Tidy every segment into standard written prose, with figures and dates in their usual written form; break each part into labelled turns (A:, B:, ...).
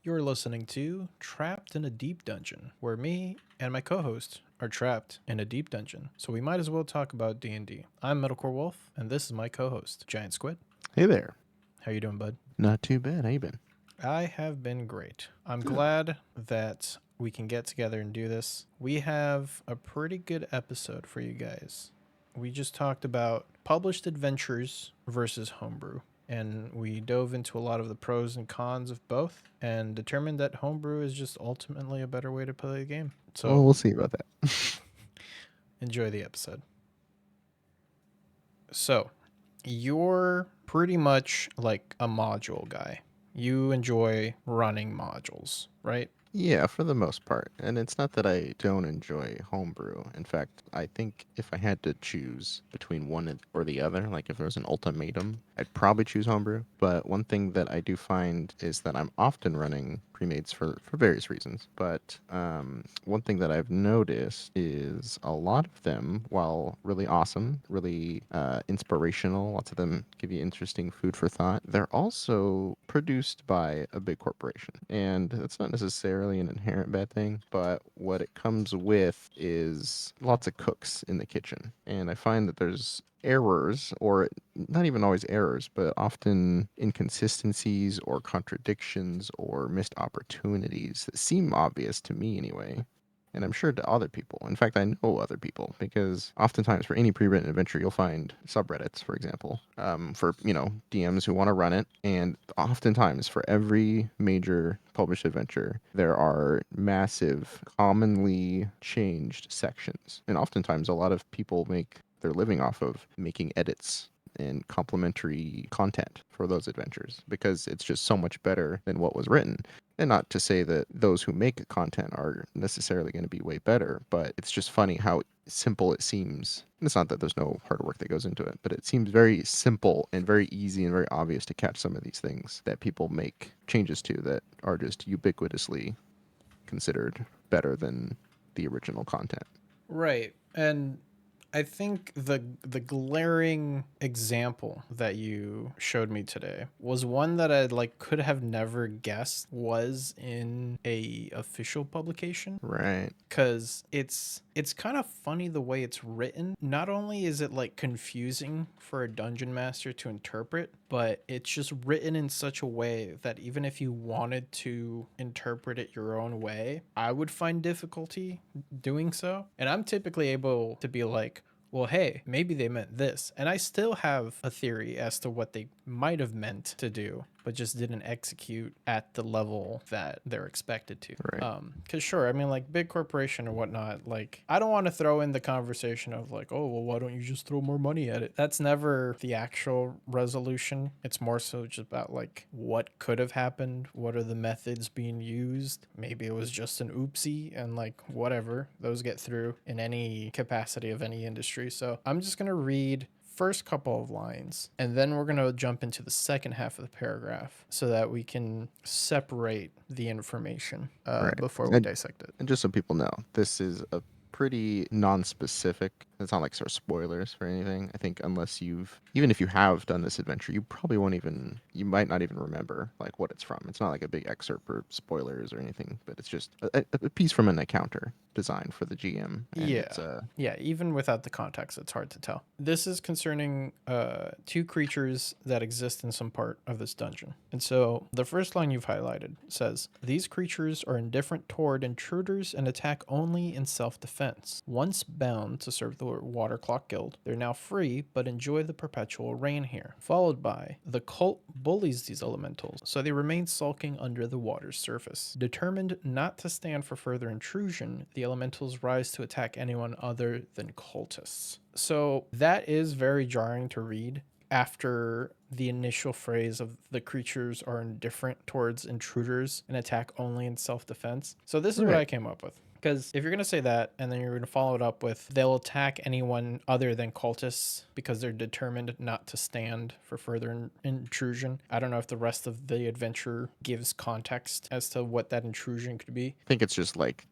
A: You're listening to Trapped in a Deep Dungeon, where me and my co-host are trapped in a deep dungeon. So we might as well talk about D&D. I'm Metalcore Wolf, and this is my co-host, Giant Squid.
B: Hey there.
A: How you doing, bud?
B: Not too bad. How you been?
A: I have been great. I'm
B: Good.
A: glad that we can get together and do this. We have a pretty good episode for you guys. We just talked about published adventures versus homebrew, and we dove into a lot of the pros and cons of both and determined that homebrew is just ultimately a better way to play the game.
B: Well,
A: So
B: we'll see about that.
A: enjoy the episode. So, you're pretty much like a module guy. You enjoy running modules, right?
B: Yeah, for the most part. And it's not that I don't enjoy homebrew. In fact, I think if I had to choose between one or the other, like if there was an ultimatum, I'd probably choose homebrew. But one thing that I do find is that I'm often running pre-mades for various reasons. But one thing that I've noticed is a lot of them, while really awesome, really inspirational, lots of them give you interesting food for thought, they're also produced by a big corporation. And that's not necessarily an inherent bad thing, but what it comes with is lots of cooks in the kitchen. And I find that there's errors, or not even always errors, but often inconsistencies or contradictions or missed opportunities that seem obvious to me anyway. And I'm sure to other people. In fact, I know other people because oftentimes for any pre-written adventure, you'll find subreddits, for example, for DMs who want to run it. And oftentimes, for every major published adventure, there are massive, commonly changed sections, and oftentimes a lot of people make their living off of making edits and complementary content for those adventures because it's just so much better than what was written. And not to say that those who make content are necessarily going to be way better, but it's just funny how simple it seems. And it's not that there's no hard work that goes into it, but it seems very simple and very easy and very obvious to catch some of these things that people make changes to that are just ubiquitously considered better than the original content.
A: Right. And I think the glaring example that you showed me today was one that I like could have never guessed was in a official publication,
B: Right.
A: cuz it's kind of funny the way it's written. Not only is it like confusing for a dungeon master to interpret, but it's just written in such a way that even if you wanted to interpret it your own way, I would find difficulty doing so. And I'm typically able to be like, well, hey, maybe they meant this. And I still have a theory as to what they might have meant to do, but just didn't execute at the level that they're expected to.
B: Right.
A: Cause sure, I mean, like big corporation or whatnot, like I don't want to throw in the conversation of like, oh, well, why don't you just throw more money at it? That's never the actual resolution. It's more so just about like what could have happened, what are the methods being used. Maybe it was just an oopsie and like whatever. Those get through in any capacity of any industry. So I'm just gonna read first couple of lines and then we're going to jump into the second half of the paragraph so that we can separate the information
B: Right.
A: before we
B: And
A: dissect it.
B: And just so people know, this is a pretty non-specific. It's not like sort of spoilers for anything. I think unless even if you have done this adventure, you might not even remember like what it's from. It's not like a big excerpt or spoilers or anything, but it's just a piece from an encounter designed for the GM, and
A: Yeah. Yeah, even without the context, it's hard to tell. This is concerning two creatures that exist in some part of this dungeon. And so the first line you've highlighted says, these creatures are indifferent toward intruders and attack only in self-defense. Once bound to serve the Waterclock Guild, they're now free but enjoy the perpetual reign here. Followed by, the cult bullies these elementals, so they remain sulking under the water's surface. Determined not to stand for further intrusion, the elementals rise to attack anyone other than cultists. So that is very jarring to read after the initial phrase of the creatures are indifferent towards intruders and attack only in self-defense. So this is what
B: right.
A: I came up with. Because if you're going to say that and then you're going to follow it up with they'll attack anyone other than cultists because they're determined not to stand for further intrusion. I don't know if the rest of the adventure gives context as to what that intrusion could be.
B: I think it's just like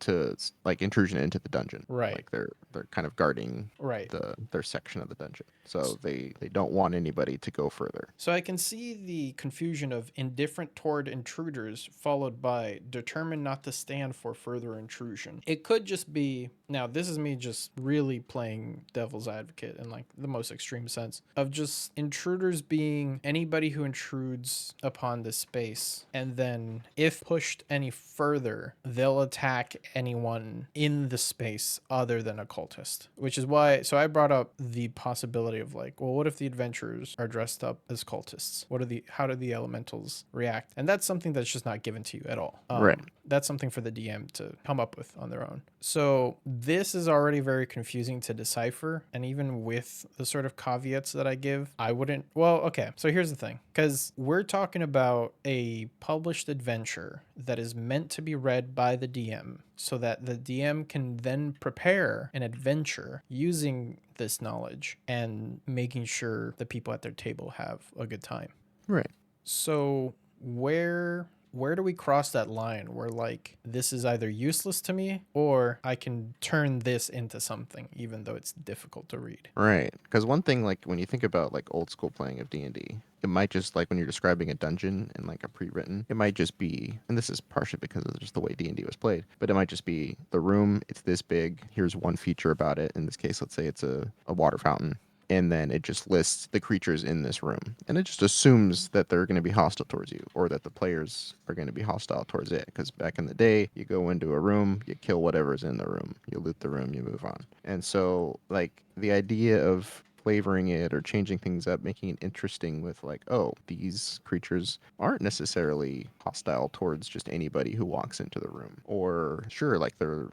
B: like intrusion into the dungeon.
A: Right.
B: Like they're kind of guarding
A: Right.
B: their section of the dungeon. So they don't want anybody to go further.
A: So I can see the confusion of indifferent toward intruders followed by determined not to stand for further intrusion. It could just be, now this is me just really playing devil's advocate in like the most extreme sense of just intruders being anybody who intrudes upon the space, and then if pushed any further, they'll attack anyone in the space other than a cultist. Which is why, so I brought up the possibility of like, well, what if the adventurers are dressed up as cultists? How do the elementals react? And that's something that's just not given to you at all.
B: Right.
A: That's something for the DM to come up with on their own. So this is already very confusing to decipher. And even with the sort of caveats that I give, I wouldn't. Well, okay. So here's the thing. Because we're talking about a published adventure that is meant to be read by the DM so that the DM can then prepare an adventure using this knowledge and making sure the people at their table have a good time.
B: Right.
A: So where do we cross that line where like this is either useless to me or I can turn this into something even though it's difficult to read?
B: Right. Because one thing, like when you think about like old school playing of D&D, it might just like when you're describing a dungeon in like a pre-written, it might just be, and this is partially because of just the way D&D was played, but it might just be the room, it's this big, here's one feature about it. In this case, let's say it's a water fountain. And then it just lists the creatures in this room. And it just assumes that they're going to be hostile towards you or that the players are going to be hostile towards it. Because back in the day, you go into a room, you kill whatever's in the room, you loot the room, you move on. And so, like, the idea of flavoring it or changing things up, making it interesting with like, oh, these creatures aren't necessarily hostile towards just anybody who walks into the room. Or sure, like they'll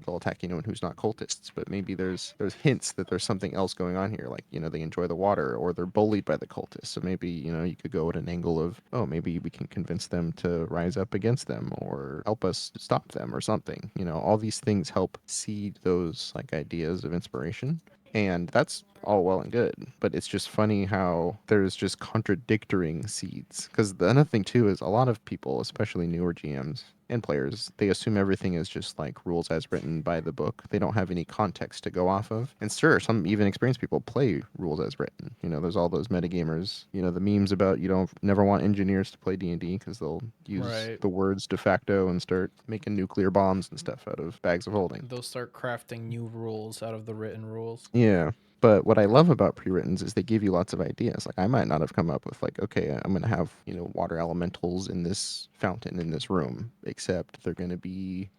B: attack anyone who's not cultists, but maybe there's hints that there's something else going on here. Like, they enjoy the water or they're bullied by the cultists. So maybe, you could go at an angle of, oh, maybe we can convince them to rise up against them or help us stop them or something. All these things help seed those like ideas of inspiration. And that's all well and good, but it's just funny how there's just contradicting seeds. Because the other thing too is a lot of people, especially newer GMs and players, they assume everything is just like rules as written by the book. They don't have any context to go off of. And sure, some even experienced people play rules as written. There's all those metagamers. The memes about you don't never want engineers to play D&D because they'll use
A: Right.
B: the words de facto and start making nuclear bombs and stuff out of bags of holding.
A: They'll start crafting new rules out of the written rules.
B: Yeah. But what I love about pre-writtens is they give you lots of ideas. Like I might not have come up with like, okay, I'm going to have, water elementals in this fountain in this room, except they're going to be,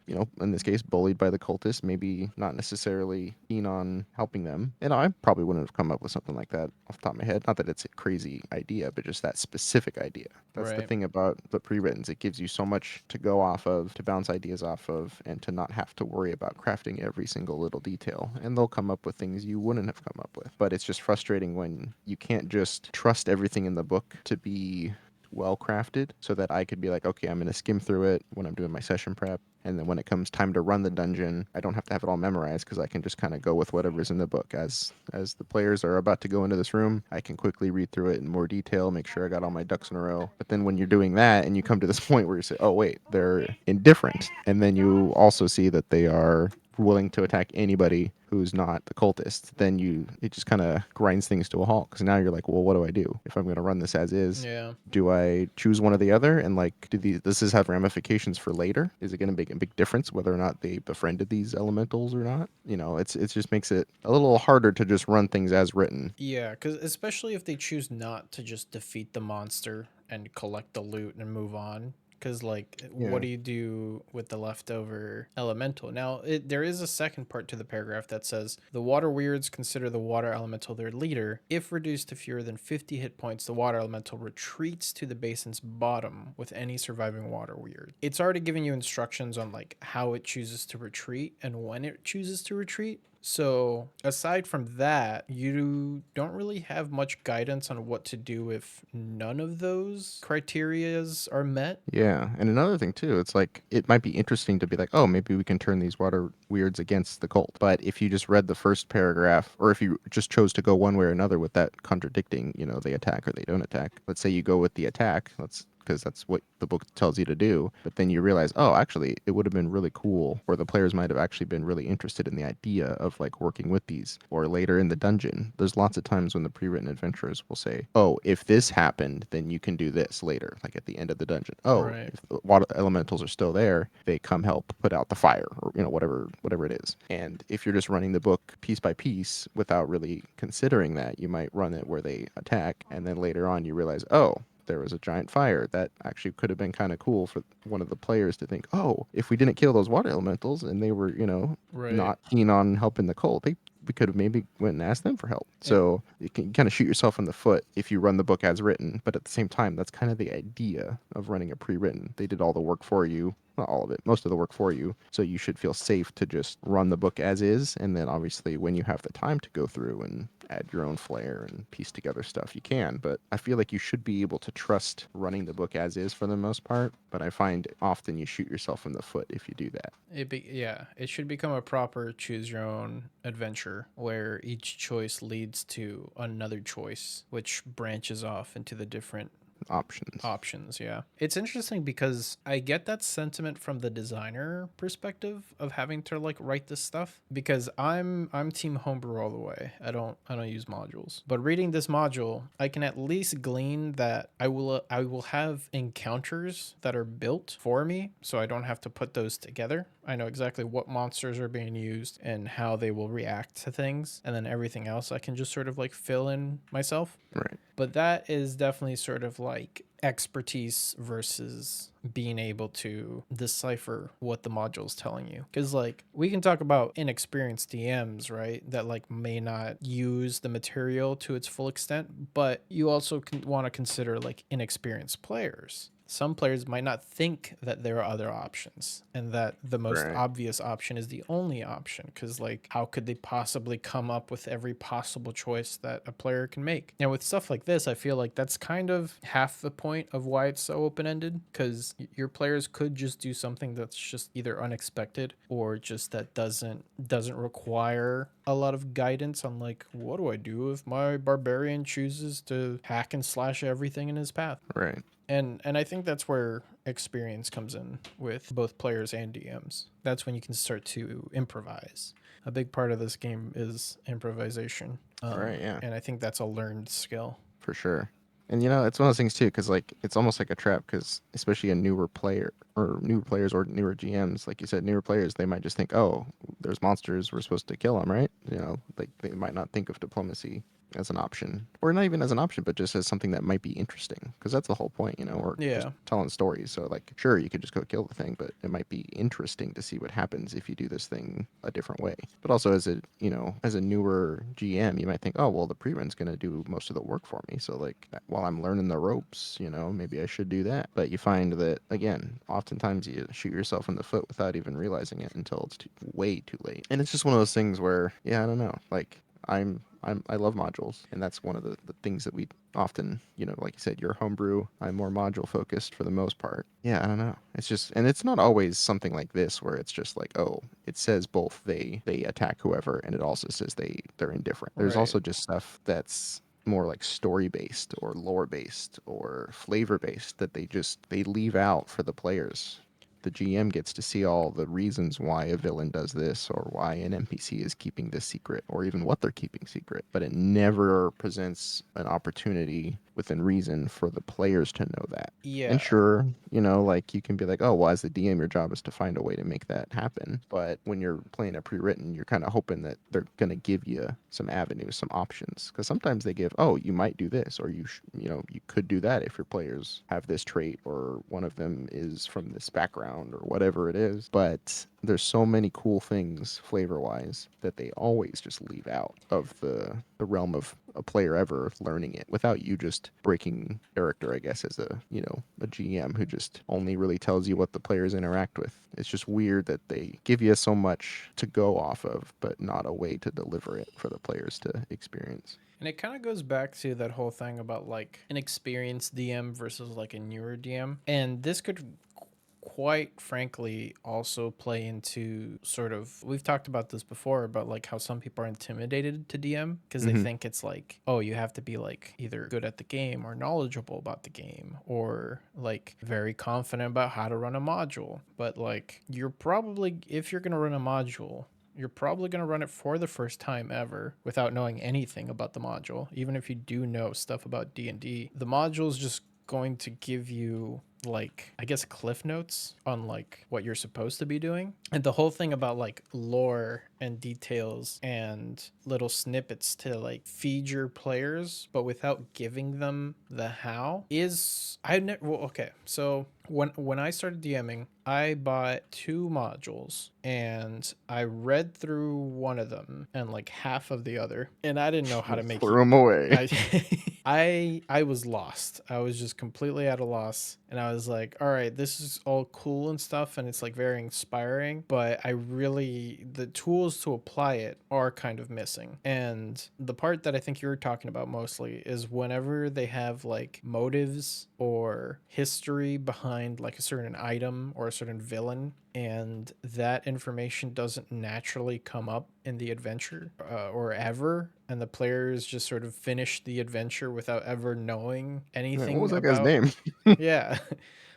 B: in this case, bullied by the cultists, maybe not necessarily keen on helping them. And I probably wouldn't have come up with something like that off the top of my head. Not that it's a crazy idea, but just that specific idea. That's the
A: Right.
B: thing about the pre-writtens. It gives you so much to go off of, to bounce ideas off of, and to not have to worry about crafting every single little detail. And they'll come up with things you wouldn't have come up with. But it's just frustrating when you can't just trust everything in the book to be well crafted so that I could be like, okay, I'm going to skim through it when I'm doing my session prep. And then when it comes time to run the dungeon, I don't have to have it all memorized because I can just kind of go with whatever's in the book. As the players are about to go into this room, I can quickly read through it in more detail, make sure I got all my ducks in a row. But then when you're doing that and you come to this point where you say, oh, wait, they're indifferent. And then you also see that they are willing to attack anybody who's not the cultist, then it just kind of grinds things to a halt. Because now you're like, well, what do I do if I'm going to run this as is?
A: Yeah.
B: Do I choose one or the other? And like, does this have ramifications for later? Is it going to make a big difference whether or not they befriended these elementals or not? It just makes it a little harder to just run things as written.
A: Yeah, because especially if they choose not to just defeat the monster and collect the loot and move on. Because, like, what do you do with the leftover elemental? Now, there is a second part to the paragraph that says, the water weirds consider the water elemental their leader. If reduced to fewer than 50 hit points, the water elemental retreats to the basin's bottom with any surviving water weird. It's already giving you instructions on, like, how it chooses to retreat and when it chooses to retreat. So, aside from that, you don't really have much guidance on what to do if none of those criterias are met.
B: Yeah, and another thing too, it's like it might be interesting to be like, oh, maybe we can turn these water weirds against the cult. But if you just read the first paragraph, or if you just chose to go one way or another with that contradicting, they attack or they don't attack. Let's say you go with the attack. Let's because that's what the book tells you to do. But then you realize, oh, actually, it would have been really cool, or the players might have actually been really interested in the idea of like working with these. Or later in the dungeon, there's lots of times when the pre-written adventurers will say, oh, if this happened, then you can do this later, like at the end of the dungeon. Oh,
A: Right.
B: if the water elementals are still there, they come help put out the fire, or whatever it is. And if you're just running the book piece by piece without really considering that, you might run it where they attack, and then later on you realize, oh, there was a giant fire. That actually could have been kind of cool for one of the players to think, oh, if we didn't kill those water elementals and they were,
A: Right.
B: not keen on helping the cult, we could have maybe went and asked them for help.
A: And
B: So you can kind of shoot yourself in the foot if you run the book as written. But at the same time, that's kind of the idea of running a pre-written. They did all the work for you. Not all of it, most of the work for you. So you should feel safe to just run the book as is. And then obviously when you have the time to go through and add your own flair and piece together stuff, you can. But I feel like you should be able to trust running the book as is for the most part. But I find often you shoot yourself in the foot if you do that.
A: it should become a proper choose your own adventure where each choice leads to another choice, which branches off into the different
B: Options.
A: options. Yeah, it's interesting because I get that sentiment from the designer perspective of having to like write this stuff, because I'm team homebrew all the way. I don't use modules, but reading this module I can at least glean that I will have encounters that are built for me, so I don't have to put those together. I know exactly what monsters are being used and how they will react to things, and then everything else I can just sort of like fill in myself.
B: Right.
A: But that is definitely sort of like expertise versus being able to decipher what the module's telling you. Because, like, we can talk about inexperienced DMs, right? That, like, may not use the material to its full extent, but you also want to consider, like, inexperienced players. Some players might not think that there are other options and that the most
B: Right.
A: obvious option is the only option, because like how could they possibly come up with every possible choice that a player can make? Now with stuff like this, I feel like that's kind of half the point of why it's so open-ended, because your players could just do something that's just either unexpected or just that doesn't require a lot of guidance on like, what do I do if my barbarian chooses to hack and slash everything in his path?
B: Right.
A: And I think that's where experience comes in with both players and DMs. That's when you can start to improvise. A big part of this game is improvisation,
B: Right. Yeah.
A: and I think that's a learned skill.
B: For sure. And it's one of those things too, because like it's almost like a trap, because especially a newer player or newer players or newer GMs, like you said, newer players, they might just think, oh, there's monsters, we're supposed to kill them, right? Like they might not think of diplomacy as an option, or not even as an option, but just as something that might be interesting, because that's the whole point, or just
A: Yeah,
B: telling stories. So like, sure, you could just go kill the thing, but it might be interesting to see what happens if you do this thing a different way. But also as a newer GM, you might think, oh, well, the pre-run's going to do most of the work for me. So like while I'm learning the ropes, maybe I should do that. But you find that again, oftentimes you shoot yourself in the foot without even realizing it until it's way too late. And it's just one of those things where, yeah, I don't know, like I love modules, and that's one of the things that we often, like you said, you're homebrew. I'm more module focused for the most part. Yeah, I don't know. It's just, and it's not always something like this where it's just like, oh, it says both they attack whoever, and it also says they're indifferent. There's
A: right.
B: also just stuff that's more like story based or lore based or flavor based that they leave out for the players. The GM gets to see all the reasons why a villain does this, or why an NPC is keeping this secret, or even what they're keeping secret. But it never presents an opportunity within reason for the players to know that. And
A: Yeah,
B: sure, like you can be like, oh, well, as the DM, your job is to find a way to make that happen. But when you're playing a pre-written, you're kind of hoping that they're going to give you some avenues, some options. Because sometimes they give, oh, you might do this, or you could do that if your players have this trait, or one of them is from this background, around or whatever it is. But there's so many cool things flavor wise that they always just leave out of the realm of a player ever learning it without you just breaking character, I guess, as a GM who just only really tells you what the players interact with. It's just weird that they give you so much to go off of, but not a way to deliver it for the players to experience.
A: And it kind of goes back to that whole thing about like an experienced DM versus like a newer DM. And this could quite frankly also play into sort of, we've talked about this before about like how some people are intimidated to DM because they
B: Mhm.
A: think it's like, oh, you have to be like either good at the game or knowledgeable about the game or like very confident about how to run a module. But like you're probably, if you're going to run a module, you're probably going to run it for the first time ever without knowing anything about the module. Even if you do know stuff about D&D, the module is just going to give you like, I guess, cliff notes on like what you're supposed to be doing. And the whole thing about like lore and details and little snippets to like feed your players but without giving them the how is okay, so when I started DMing, I bought 2 modules and I read through one of them and like half of the other, and I didn't know how to make
B: Threw them away.
A: I I was lost. I was just completely at a loss. And I was like, all right, this is all cool and stuff and it's like very inspiring, but the tools to apply it are kind of missing. And the part that I think you're talking about mostly is whenever they have like motives or history behind like a certain item or a certain villain, and that information doesn't naturally come up in the adventure or ever, and the players just sort of finish the adventure without ever knowing
B: Man, what was
A: anything
B: that guy's
A: about.
B: name?
A: Yeah.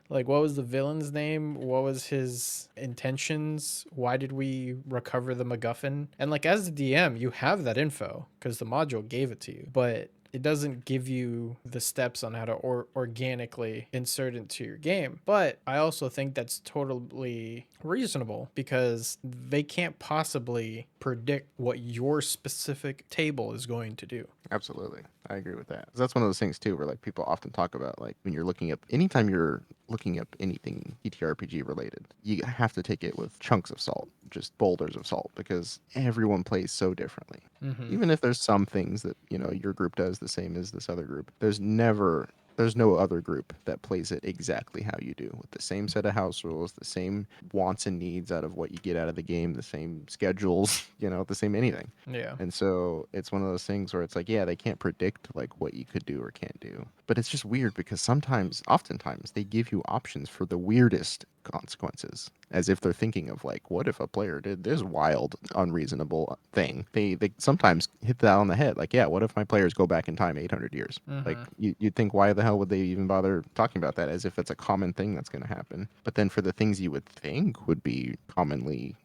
A: Like, what was the villain's name? What was his intentions? Why did we recover the MacGuffin? And like, as the DM, you have that info because the module gave it to you, but it doesn't give you the steps on how to organically insert into your game. But I also think that's totally reasonable because they can't possibly predict what your specific table is going to do.
B: Absolutely. I agree with that. 'Cause that's one of those things too where like people often talk about like when you're looking up anytime you're looking up anything TTRPG related, you have to take it with chunks of salt, just boulders of salt, because everyone plays so differently.
A: Mm-hmm.
B: Even if there's some things that, your group does the same as this other group, there's no other group that plays it exactly how you do with the same set of house rules, the same wants and needs out of what you get out of the game, the same schedules, the same anything.
A: Yeah.
B: And so it's one of those things where it's like, yeah, they can't predict like what you could do or can't do. But it's just weird because oftentimes they give you options for the weirdest consequences, as if they're thinking of like, what if a player did this wild, unreasonable thing? They sometimes hit that on the head. Like, yeah, what if my players go back in time 800 years? Like,
A: Mm-hmm.
B: you'd think, why the hell would they even bother talking about that, as if it's a common thing that's going to happen? But then for the things you would think would be commonly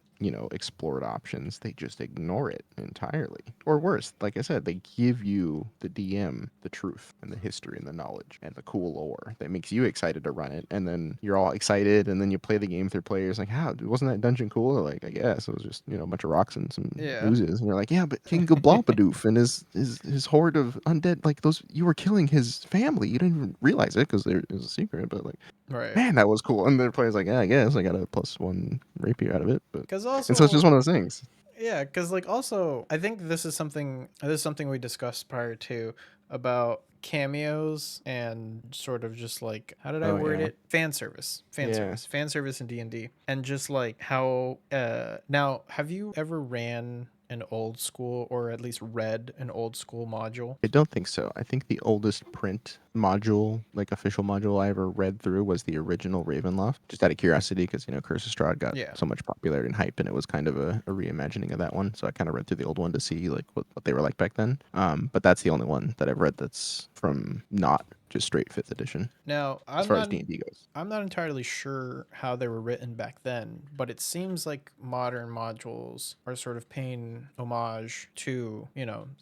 B: explored options, they just ignore it entirely. Or worse, like I said, they give you, the DM, the truth and the history and the knowledge and the cool lore that makes you excited to run it. And then you're all excited, and then you play the game with your players like, how wasn't that dungeon cool? They're like, I guess it was just a bunch of rocks and some
A: Yeah.
B: oozes. And you're like, yeah, but King Goblopadoof and his horde of undead, like those, you were killing his family. You didn't even realize it because it was a secret, but like,
A: Right.
B: man, that was cool. And the player's like, yeah, I guess I got a +1 rapier out of it. But
A: Because
B: and so it's just
A: also,
B: one of those things.
A: yeah, because like also, I think this is something we discussed prior to about cameos and sort of just like, how did I
B: Oh
A: word
B: yeah,
A: it? Fan
B: yeah.
A: service, fan service in D&D, and just like how. Now, have you ever ran an old school or at least read an old school module?
B: I don't think so. I think the oldest print module, like official module I ever read through, was the original Ravenloft. Just out of curiosity, because Curse of Strahd got
A: Yeah.
B: so much popularity and hype, and it was kind of a reimagining of that one. So I kind of read through the old one to see like what they were like back then. But that's the only one that I've read that's from not just straight fifth edition
A: Now,
B: as far as D&D goes.
A: I'm not entirely sure how they were written back then, but it seems like modern modules are sort of paying homage to,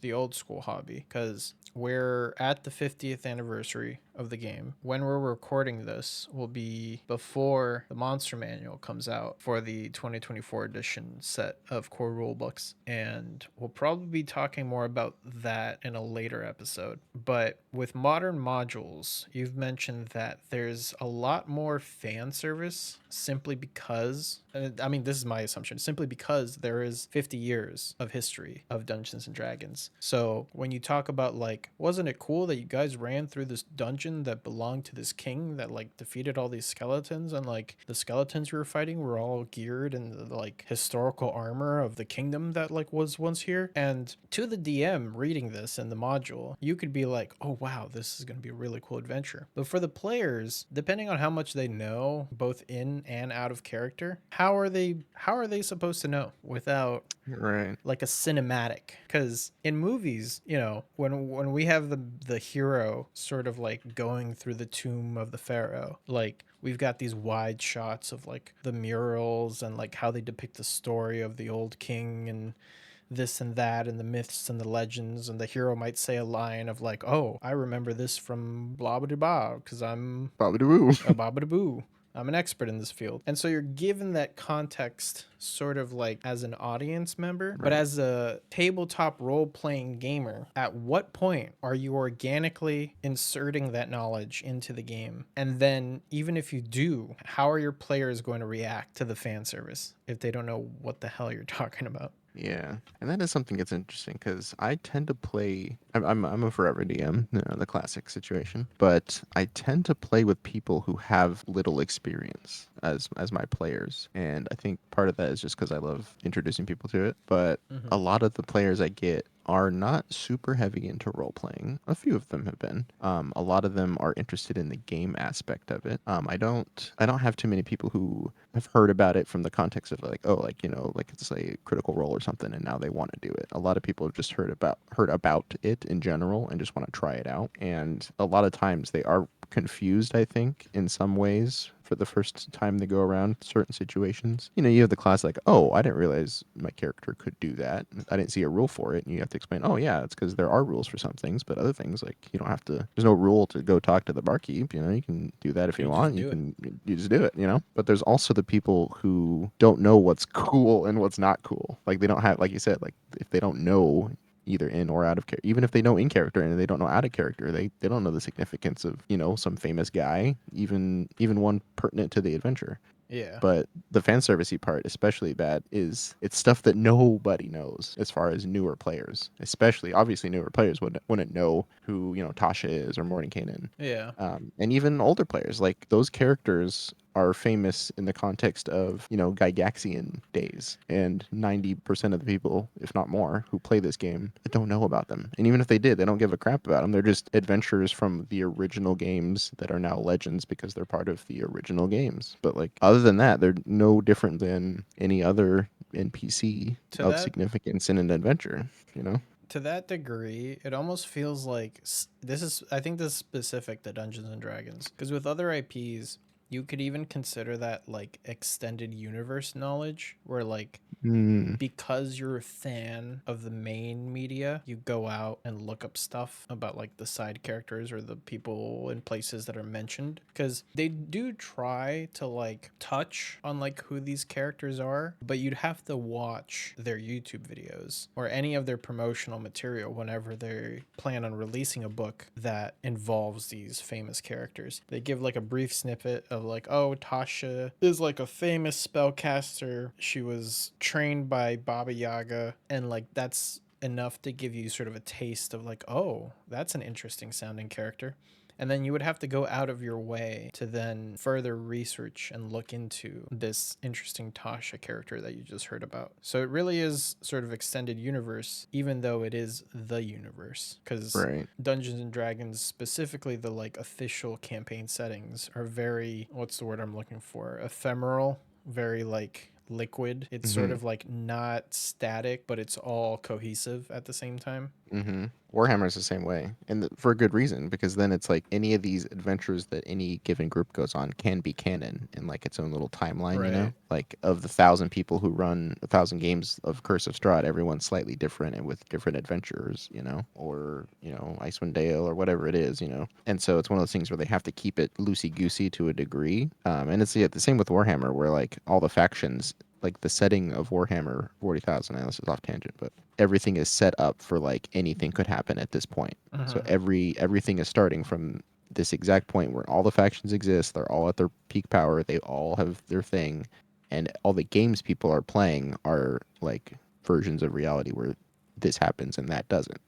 A: the old school hobby because we're at the 50th anniversary of the game. When we're recording this will be before the Monster Manual comes out for the 2024 edition set of core rulebooks. And we'll probably be talking more about that in a later episode. But with modern modules, you've mentioned that there's a lot more fan service simply because, I mean, this is my assumption, simply because there is 50 years of history of Dungeons and Dragons. So when you talk about like, wasn't it cool that you guys ran through this dungeon that belonged to this king that like defeated all these skeletons, and like the skeletons you were fighting were all geared in the like historical armor of the kingdom that like was once here? And to the DM reading this in the module, you could be like, oh wow, this is going to be a really cool adventure. But for the players, depending on how much they know both in and out of character, how are they supposed to know without
B: Right.
A: like a cinematic? Because in movies, you know, when we have the hero sort of like going through the tomb of the pharaoh, like we've got these wide shots of like the murals and like how they depict the story of the old king and this and that and the myths and the legends, and the hero might say a line of like, oh, I remember this from blah blah blah because I'm
B: Bobby Doo.
A: a boo. I'm an expert in this field. And so you're given that context sort of like as an audience member, but
B: Right.
A: as a tabletop role playing gamer, at what point are you organically inserting that knowledge into the game? And then, even if you do, how are your players going to react to the fan service if they don't know what the hell you're talking about?
B: Yeah, and that is something that's interesting because I tend to play. I'm a forever DM, you know, the classic situation. But I tend to play with people who have little experience as my players, and I think part of that is just because I love introducing people to it. But a lot of the players I get are not super heavy into role playing. A few of them have been. A lot of them are interested in the game aspect of it. I don't have too many people who have heard about it from the context of like, oh, like, you know, like it's a Critical Role or something, and now they want to do it. A lot of people have just heard about it in general and just want to try it out. And a lot of times they are confused, I think, in some ways for the first time they go around certain situations. You know, you have the class like, oh, I didn't realize my character could do that. I didn't see a rule for it. And you have to explain, oh, yeah, it's because there are rules for some things, but other things, like, you don't have to, there's no rule to go talk to the barkeep. You know, you can do that if you
A: You just
B: want.
A: do it.
B: You just do it, you know? But there's also the people who don't know what's cool and what's not cool. Like, they don't have, like you said, like, if they don't know either in or out of character. Even if they know in character and they don't know out of character, they don't know the significance of, you know, some famous guy, even one pertinent to the adventure.
A: Yeah.
B: But the fan servicey part, especially bad, is it's stuff that nobody knows as far as newer players. Especially, obviously, newer players wouldn't know who, you know, Tasha is or Mordenkainen.
A: Yeah.
B: And even older players, like those characters are famous in the context of, you know, Gygaxian days. And 90% of the people, if not more, who play this game don't know about them. And even if they did, they don't give a crap about them. They're just adventurers from the original games that are now legends because they're part of the original games. But like, other than that, they're no different than any other NPC
A: To
B: of
A: that
B: significance in an adventure, you know?
A: to that degree, it almost feels like this is, I think this is specific to Dungeons and Dragons, because with other IPs, you could even consider that like extended universe knowledge, where like
B: Mm,
A: because you're a fan of the main media, you go out and look up stuff about like the side characters or the people and places that are mentioned, because they do try to like touch on like who these characters are, but you'd have to watch their YouTube videos or any of their promotional material whenever they plan on releasing a book that involves these famous characters. They give like a brief snippet of like, oh, Tasha is like a famous spellcaster. She was trained by Baba Yaga, and like that's enough to give you sort of a taste of like, oh, that's an interesting sounding character. And then you would have to go out of your way to then further research and look into this interesting Tasha character that you just heard about. So it really is sort of extended universe, even though it is the universe. Because
B: right.
A: Dungeons and Dragons, specifically the like official campaign settings, are very, what's the word I'm looking for? Ephemeral, very like liquid. It's sort
B: Hmm.
A: of like not static, but it's all cohesive at the same time.
B: Warhammer is the same way, and for a good reason, because then it's like any of these adventures that any given group goes on can be canon in like its own little timeline. You know,
A: Right.
B: like of the 1,000 people who run 1,000 games of Curse of Strahd, everyone's slightly different and with different adventures. You know, or Icewind Dale or whatever it is. You know, and so it's one of those things where they have to keep it loosey goosey to a degree. And it's the same with Warhammer, where like all the factions, like the setting of Warhammer 40,000. This is off tangent, but everything is set up for like anything could happen at this point. So
A: Hmm.
B: everything is starting from this exact point where all the factions exist. They're all at their peak power. They all have their thing, and all the games people are playing are like versions of reality where this happens and that doesn't.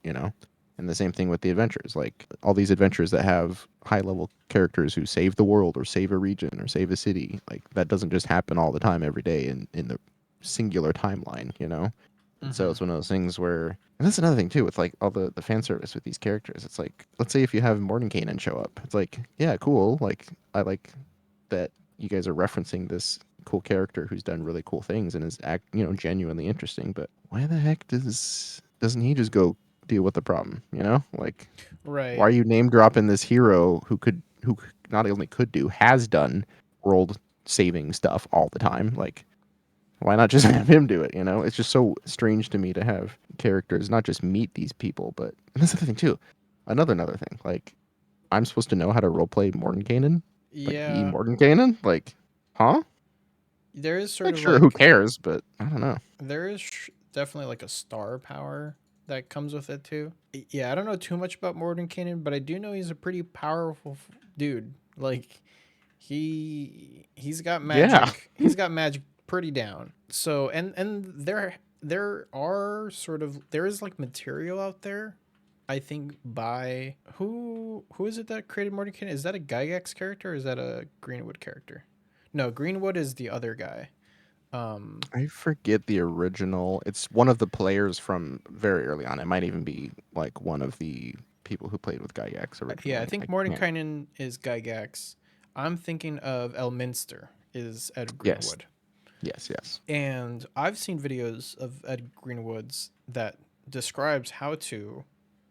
B: And the same thing with the adventures. Like all these adventures that have high level characters who save the world or save a region or save a city, like that doesn't just happen all the time every day in the singular timeline. And so
A: Hmm.
B: it's one of those things where, and that's another thing too, with like all the fan service with these characters. It's like, let's say if you have Mordenkainen show up, it's like, yeah, cool. Like, I like that you guys are referencing this cool character who's done really cool things and is genuinely interesting. But why the heck doesn't he just go deal with the problem? Like, why
A: Right.
B: are you name dropping this hero who not only could do, has done world saving stuff all the time? Like, why not just have him do it? It's just so strange to me to have characters not just meet these people, but and that's the thing too. Another thing, like I'm supposed to know how to roleplay Mordenkainen, like be
A: Yeah.
B: Mordenkainen, like, huh?
A: There is sort
B: Like,
A: of
B: sure, who
A: like
B: cares? But I don't know.
A: there is definitely like a star power that comes with it too. Yeah, I don't know too much about Mordenkainen, but I do know he's a pretty powerful dude. Like he's got
B: Yeah,
A: magic. He's got magic pretty down. So and there are sort of there is like material out there. I think by who is it that created Mordenkainen? Is that a Gygax character or is that a Greenwood character? No, Greenwood is the other guy. Um,
B: I forget the original. It's one of the players from very early on. It might even be like one of the people who played with Gygax
A: yeah, I
B: originally.
A: think
B: I can't.
A: Mordenkainen is Gygax. I'm thinking of Elminster is Ed
B: Yes,
A: Greenwood.
B: yes.
A: And I've seen videos of Ed Greenwood's that describes how to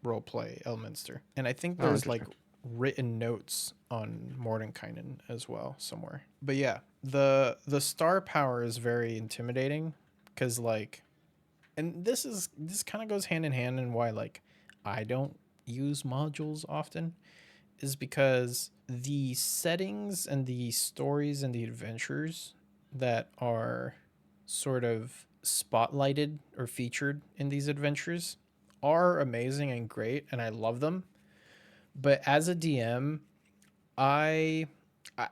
A: roleplay Elminster. And I think
B: Oh,
A: there's like
B: interesting.
A: written notes on Mordenkainen as well somewhere. But yeah, the star power is very intimidating because like and this kind of goes hand in hand in why like I don't use modules often is because the settings and the stories and the adventures that are sort of spotlighted or featured in these adventures are amazing and great and I love them. But as a DM, I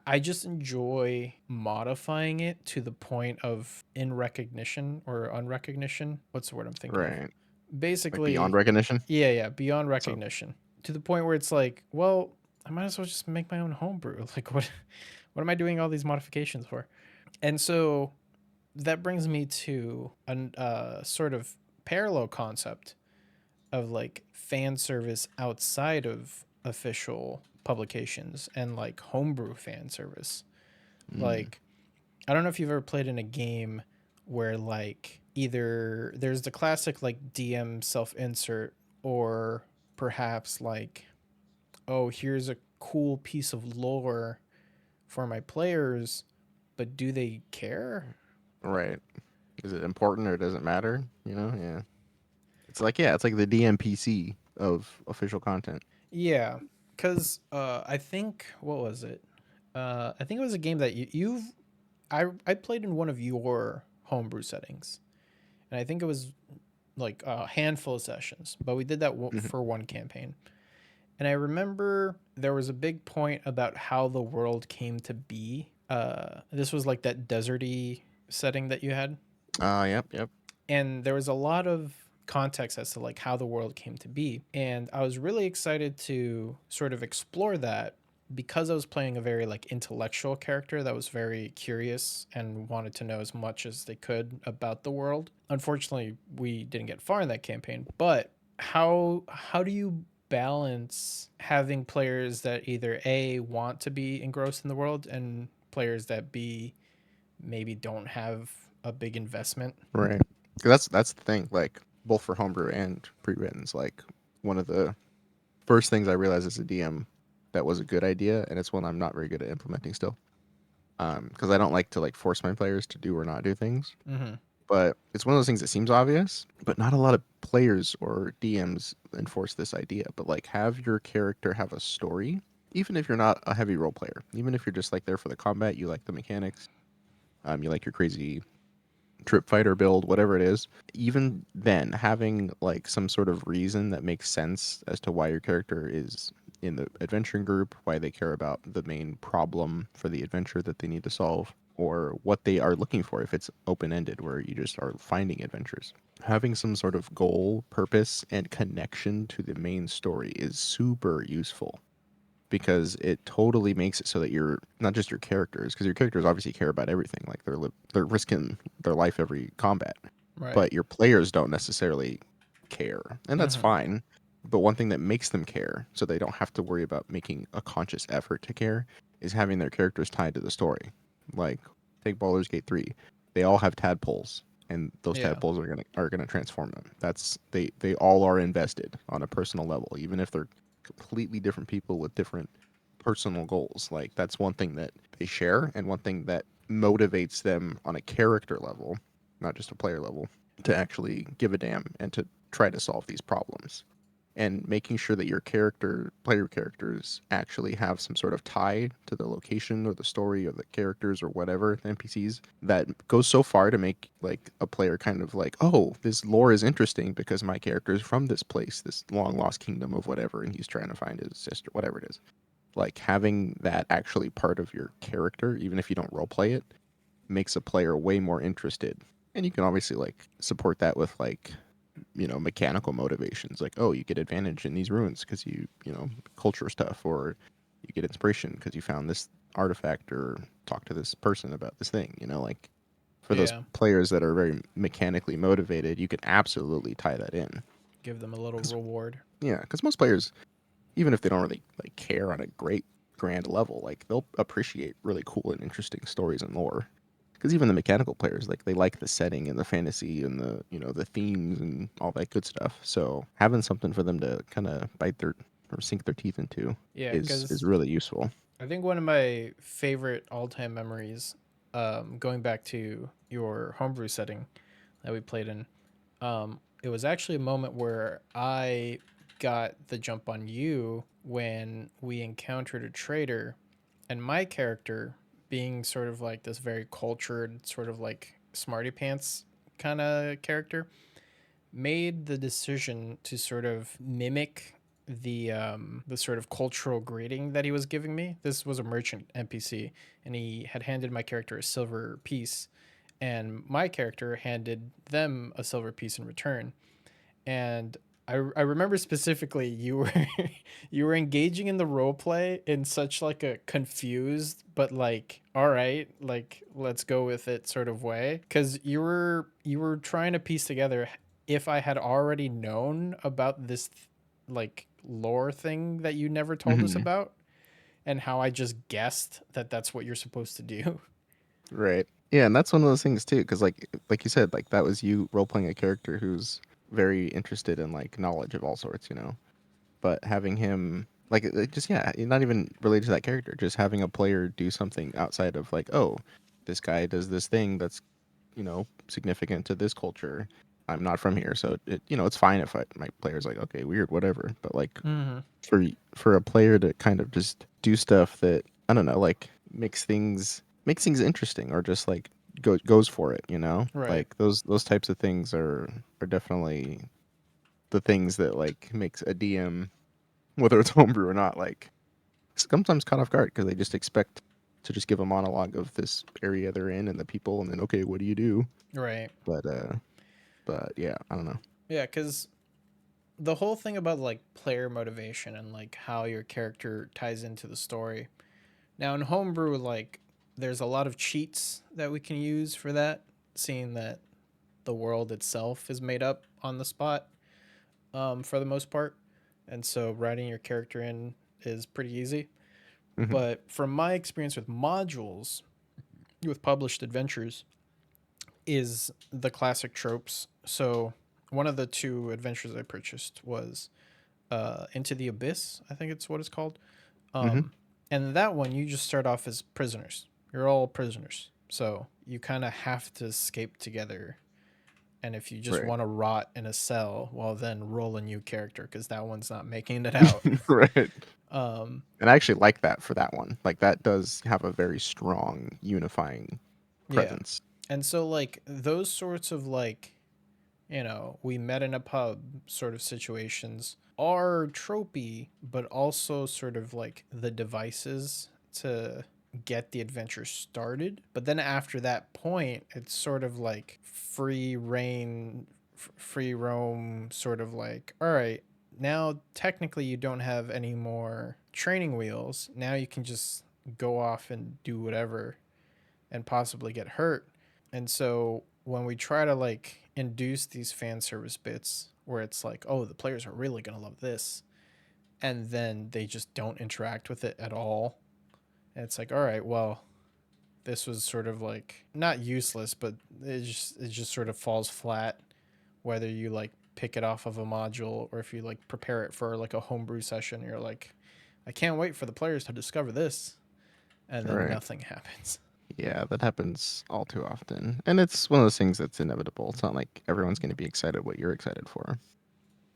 A: I just enjoy modifying it to the point of in recognition or unrecognition. What's the word I'm thinking of?
B: Right. Like beyond
A: Basically,
B: recognition.
A: yeah, beyond
B: So
A: recognition. To the point where it's like, well, I might as well just make my own homebrew. Like what am I doing all these modifications for? And so that brings me to a sort of parallel concept of like fan service outside of official publications and like homebrew fan service.
B: mm,
A: Like, I don't know if you've ever played in a game where like either there's the classic like DM self insert or perhaps like, oh, here's a cool piece of lore for my players, but do they care?
B: right. Is it important or does it matter? Yeah. It's like the DMPC of official content.
A: Yeah, because I think what was it? I think it was a game that I played in one of your homebrew settings, and I think it was like a handful of sessions, but we did that
B: Hmm.
A: for one campaign. And I remember there was a big point about how the world came to be. This was like that deserty setting that you had,
B: Yep.
A: and there was a lot of context as to like how the world came to be. And I was really excited to sort of explore that because I was playing a very like intellectual character that was very curious and wanted to know as much as they could about the world. Unfortunately, we didn't get far in that campaign, but how do you balance having players that either A want to be engrossed in the world and players that B maybe don't have a big investment?
B: Right. 'Cause that's the thing. Like both for homebrew and pre-writtens. Like one of the first things I realized as a DM that was a good idea, and it's one I'm not very good at implementing still. Because I don't like to like force my players to do or not do things.
A: Mm-hmm.
B: But it's one of those things that seems obvious, but not a lot of players or DMs enforce this idea. But like, have your character have a story, even if you're not a heavy role player, even if you're just like there for the combat, you like the mechanics, you like your crazy trip fighter build, whatever it is. Even then, having like some sort of reason that makes sense as to why your character is in the adventuring group, why they care about the main problem for the adventure that they need to solve, or what they are looking for if it's open ended, where you just are finding adventures. Having some sort of goal, purpose, and connection to the main story is super useful because it totally makes it so that you're not just your characters, because your characters obviously care about everything, like they're risking their life every combat,
A: Right.
B: but your players don't necessarily care, and that's
A: Mm-hmm.
B: fine. But one thing that makes them care, so they don't have to worry about making a conscious effort to care, is having their characters tied to the story. Like take Baldur's Gate 3, they all have tadpoles, and those
A: Yeah.
B: tadpoles are gonna transform them. That's they all are invested on a personal level, even if they're completely different people with different personal goals. Like that's one thing that they share, and one thing that motivates them on a character level, not just a player level, to actually give a damn and to try to solve these problems. And making sure that your player characters actually have some sort of tie to the location or the story or the characters or whatever, the NPCs, that goes so far to make like a player kind of like, oh, this lore is interesting because my character is from this place, this long lost kingdom of whatever, and he's trying to find his sister, whatever it is. Like having that actually part of your character, even if you don't role play it, makes a player way more interested. And you can obviously like support that with like, mechanical motivations, like, oh, you get advantage in these ruins because you culture stuff, or you get inspiration because you found this artifact or talk to this person about this thing, like for those
A: Yeah.
B: players that are very mechanically motivated, you can absolutely tie that in.
A: Give them a little
B: Because
A: reward.
B: yeah, because most players, even if they don't really like care on a great grand level, like they'll appreciate really cool and interesting stories and lore. Because even the mechanical players, like they like the setting and the fantasy and the themes and all that good stuff. So having something for them to kind of bite their or sink their teeth into
A: Yeah,
B: is
A: because
B: really useful.
A: I think one of my favorite all-time memories, going back to your homebrew setting that we played in, it was actually a moment where I got the jump on you when we encountered a trader, and my character, being sort of like this very cultured, sort of like smarty pants kind of character, made the decision to sort of mimic the sort of cultural greeting that he was giving me. This was a merchant NPC, and he had handed my character a silver piece, and my character handed them a silver piece in return. And I remember specifically you were you were engaging in the role play in such like a confused but like all right, like let's go with it sort of way, cuz you were trying to piece together if I had already known about this like lore thing that you never told us
B: Hmm.
A: about, and how I just guessed that that's what you're supposed to do.
B: Right. Yeah, and that's one of those things too, because like you said, like that was you role playing a character who's very interested in like knowledge of all sorts. But having him like just yeah, not even related to that character, just having a player do something outside of like, oh, this guy does this thing that's significant to this culture. I'm not from here, so it's fine if my player's like, okay, weird, whatever. But like
A: Mhm.
B: for a player to kind of just do stuff that I don't know, like makes things interesting, or just like goes for it.
A: Right.
B: Like those types of things are definitely the things that like makes a DM, whether it's homebrew or not, like sometimes caught off guard because they just expect to just give a monologue of this area they're in and the people, and then okay, what do you do?
A: Right.
B: But yeah, I don't know.
A: Yeah, cuz the whole thing about like player motivation and like how your character ties into the story. Now in homebrew, like there's a lot of cheats that we can use for that, seeing that the world itself is made up on the spot, for the most part, and so writing your character in is pretty easy.
B: Hmm.
A: But from my experience with modules, with published adventures, is the classic tropes. So one of the two adventures I purchased was Into the Abyss, I think it's what it's called.
B: Hmm.
A: And that one, you just start off as prisoners. You're all prisoners. So you kind of have to escape together. And if you just
B: Right.
A: want to rot in a cell, well, then roll a new character because that one's not making it out.
B: Right.
A: Um,
B: And I actually like that for that one. Like that does have a very strong unifying
A: yeah.
B: presence.
A: And so, like, those sorts of, like, we met in a pub sort of situations are tropey, but also sort of like the devices to get the adventure started. But then after that point, it's sort of like free reign, free roam, sort of like, all right, now technically you don't have any more training wheels. Now you can just go off and do whatever and possibly get hurt. And so when we try to like induce these fan service bits where it's like, oh, the players are really going to love this, and then they just don't interact with it at all. And it's like, all right, well, this was sort of like not useless, but it just sort of falls flat whether you like pick it off of a module or if you like prepare it for like a homebrew session. You're like, I can't wait for the players to discover this, and then
B: Right.
A: nothing happens.
B: Yeah, that happens all too often. And it's one of those things that's inevitable. It's not like everyone's going to be excited what you're excited for.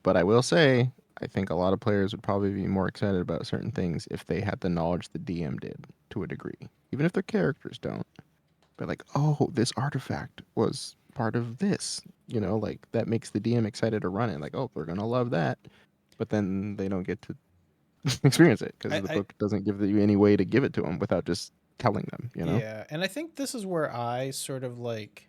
B: But I will say, I think a lot of players would probably be more excited about certain things if they had the knowledge the DM did to a degree. Even if their characters don't. But like, oh, this artifact was part of this. Like that makes the DM excited to run it. Like, oh, they're going to love that. But then they don't get to experience it because
A: I,
B: the
A: I
B: book doesn't give you any way to give it to them without just telling them.
A: Yeah, and I think this is where I sort of like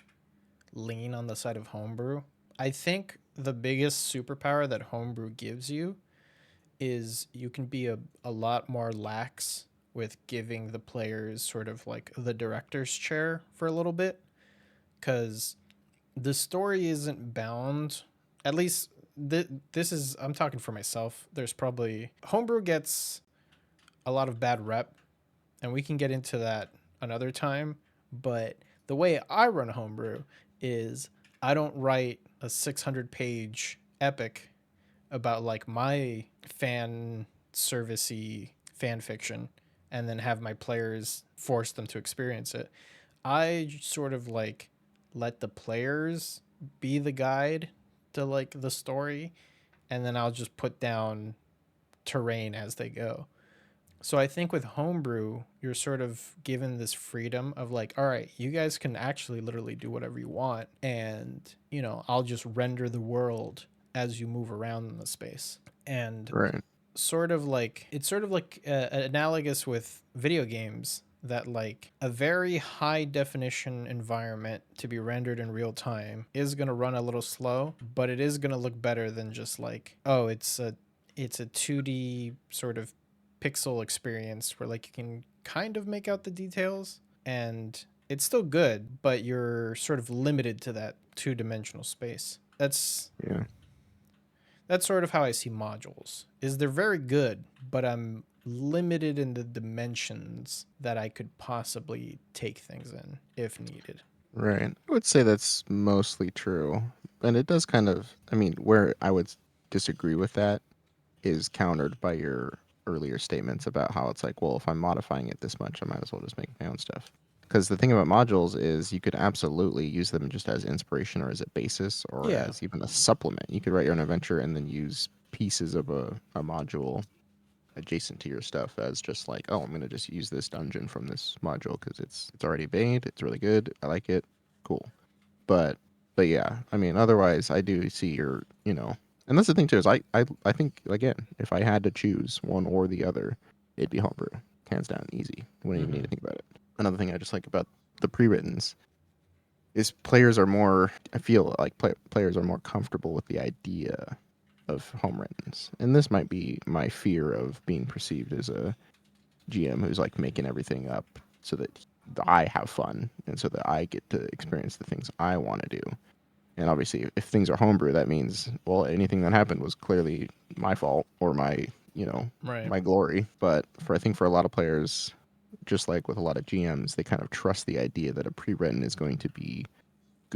A: lean on the side of homebrew. I think the biggest superpower that homebrew gives you is you can be a lot more lax with giving the players sort of like the director's chair for a little bit because the story isn't bound, at least this is, I'm talking for myself. There's probably homebrew gets a lot of bad rep, and we can get into that another time. But the way I run a homebrew is I don't write a 600-page epic about like my fan servicey fan fiction and then have my players force them to experience it. I sort of like let the players be the guide to like the story, and then I'll just put down terrain as they go. So I think with homebrew, you're sort of given this freedom of like, all right, you guys can actually literally do whatever you want, and I'll just render the world as you move around in the space. And
B: Right.
A: sort of like it's sort of like analogous with video games that like a very high definition environment to be rendered in real time is going to run a little slow, but it is going to look better than just like, oh, it's a 2D sort of pixel experience where like you can kind of make out the details, and it's still good, but you're sort of limited to that two-dimensional space.
B: Yeah.
A: That's sort of how I see modules. Is they're very good, but I'm limited in the dimensions that I could possibly take things in if needed.
B: Right. I would say that's mostly true. And it does kind of, I mean, where I would disagree with that is countered by your earlier statements about how it's like, well, if I'm modifying it this much, I might as well just make my own stuff. Because the thing about modules is you could absolutely use them just as inspiration or as a basis or
A: Yeah.
B: as even a supplement. You could write your own adventure and then use pieces of a module adjacent to your stuff as just like, oh, I'm gonna just use this dungeon from this module because it's already made, it's really good, I like it, cool. But but yeah, I mean, otherwise, I do see and that's the thing too is I think again, if I had to choose one or the other, it'd be homebrew, hands down, easy. Wouldn't even need
A: Mm-hmm.
B: to think about it. Another thing I just like about the pre-writtens is players are more. I feel like players are more comfortable with the idea of home writtens, and this might be my fear of being perceived as a GM who's like making everything up so that I have fun and so that I get to experience the things I want to do. And obviously, if things are homebrew, that means, well, anything that happened was clearly my fault or
A: Right.
B: my glory. But I think for a lot of players, just like with a lot of GMs, they kind of trust the idea that a pre-written is going to be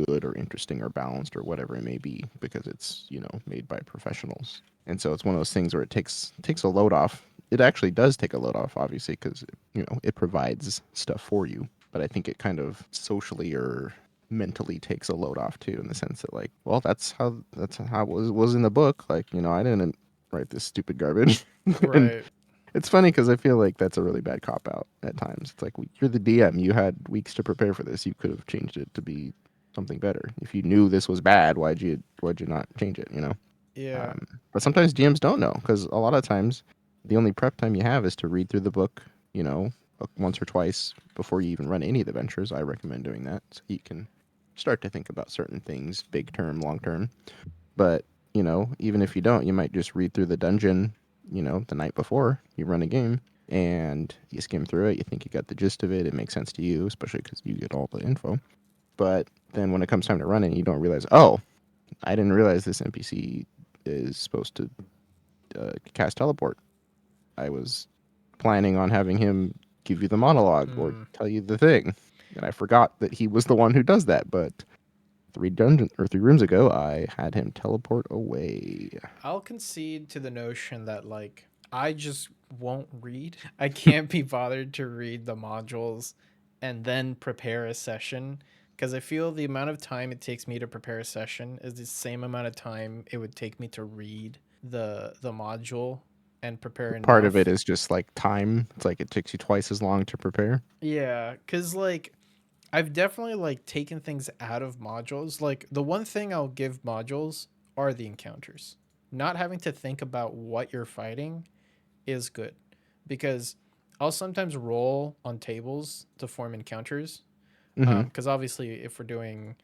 B: good or interesting or balanced or whatever it may be, because it's, you know, made by professionals. And so it's one of those things where it takes a load off. It actually does take a load off, obviously, because, you know, it provides stuff for you. But I think it kind of socially or mentally takes a load off too, in the sense that, like, well, that's how it was in the book. Like, you know, I didn't write this stupid garbage. And
A: Right.
B: it's funny because I feel like that's a really bad cop out at times. It's like, you're the DM. You had weeks to prepare for this. You could have changed it to be something better. If you knew this was bad, why'd you not change it? You know.
A: Yeah.
B: But sometimes DMs don't know, because a lot of times the only prep time you have is to read through the book. You know, once or twice before you even run any of the ventures. I recommend doing that so you can start to think about certain things, big term, long term. But, you know, even if you don't, you might just read through the dungeon, you know, the night before you run a game, and you skim through it. You think you got the gist of it. It makes sense to you, especially because you get all the info. But then when it comes time to run it, you don't realize, oh, I didn't realize this NPC is supposed to cast teleport. I was planning on having him give you the monologue or
A: Hmm.
B: tell you the thing, and I forgot that he was the one who does that. But 3 rooms ago, I had him teleport away.
A: I'll concede to the notion that like I just won't read. I can't be bothered to read the modules and then prepare a session because I feel the amount of time it takes me to prepare a session is the same amount of time it would take me to read the module and prepare
B: Part of it
A: enough.
B: is just like time. It's like it takes you twice as long to prepare.
A: Yeah, cuz like I've definitely like taken things out of modules. Like the one thing I'll give modules are the encounters. Not having to think about what you're fighting is good because I'll sometimes roll on tables to form encounters.
B: Hmm.
A: Because obviously, if we're doing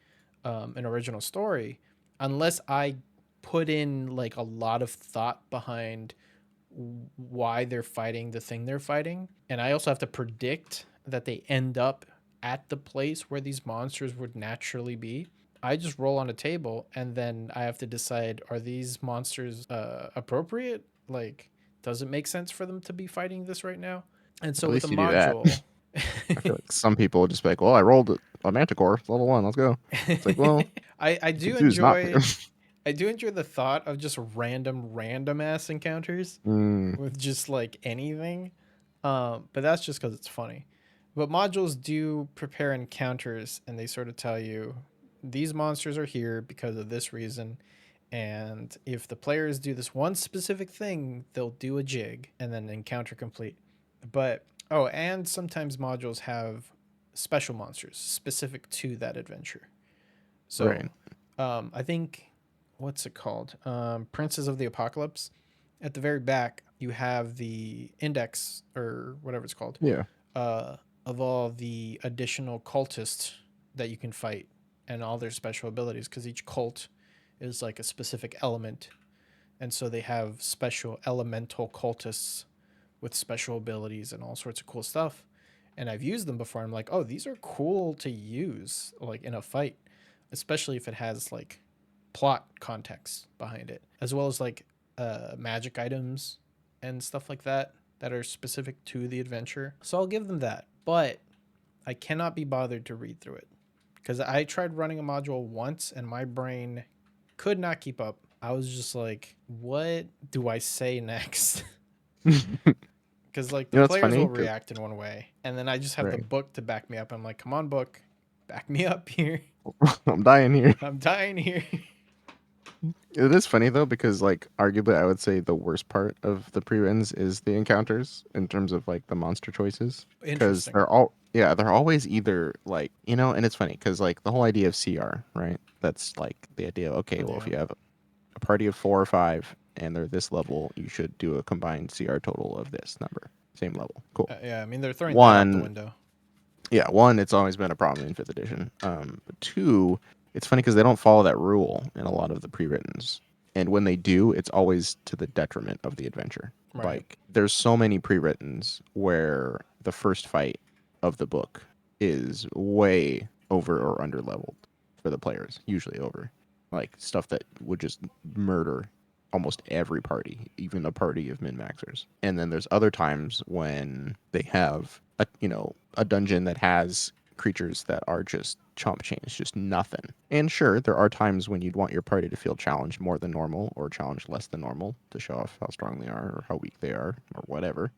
A: an original story, unless I put in like a lot of thought behind why they're fighting the thing they're fighting, and I also have to predict that they end up at the place where these monsters would naturally be. I just roll on a table and then I have to decide, are these monsters appropriate? Like, does it make sense for them to be fighting this right now? And so
B: At
A: with a
B: least you do that.
A: module,
B: I feel like some people will just be like, "Well, I rolled a Manticore, it's level 1. Let's go." It's like, well,
A: I
B: you could
A: do
B: choose not to.
A: enjoy the thought of just random ass encounters
B: Mm,
A: with just like anything. But that's just because it's funny. But modules do prepare encounters and they sort of tell you these monsters are here because of this reason. And if the players do this one specific thing, they'll do a jig and then encounter complete. But oh, and sometimes modules have special monsters specific to that adventure. So
B: right.
A: I think what's it called? Princes of the Apocalypse. At the very back, you have the index or whatever it's called
B: Yeah.
A: uh, of all the additional cultists that you can fight and all their special abilities because each cult is like a specific element. And so they have special elemental cultists with special abilities and all sorts of cool stuff. And I've used them before. I'm like, oh, these are cool to use like in a fight, especially if it has like plot context behind it, as well as like magic items and stuff like that that are specific to the adventure. So I'll give them that. But I cannot be bothered to read through it because I tried running a module once and my brain could not keep up. I was just like, what do I say next?
B: You
A: Because like the
B: know, it's
A: players
B: funny
A: will
B: 'cause-
A: react in one way, and then I just have the
B: right.
A: book to back me up. I'm like, come on, book, back me up here.
B: I'm dying here.
A: I'm dying here.
B: It is funny though, because like arguably I would say the worst part of the pre-wins is the encounters in terms of like the monster choices, because
A: Interesting.
B: they're always either like, you know, and it's funny because like the whole idea of CR, right? That's like the idea of, okay, well, if
A: Yeah.
B: you have a party of 4 or 5 and they're this level, you should do a combined CR total of this number, same level. Cool.
A: Yeah. I mean, they're throwing that out the
B: One,
A: window.
B: yeah, one, it's always been a problem in 5th edition. But two, it's funny because they don't follow that rule in a lot of the pre-writtens, and when they do, it's always to the detriment of the adventure.
A: Right.
B: Like, there's so many pre-writtens where the first fight of the book is way over or under leveled for the players, usually over, like stuff that would just murder almost every party, even a party of min maxers. And then there's other times when they have a, you know, a dungeon that has creatures that are just chomp change, just nothing. And sure, there are times when you'd want your party to feel challenged more than normal or challenged less than normal to show off how strong they are or how weak they are or whatever.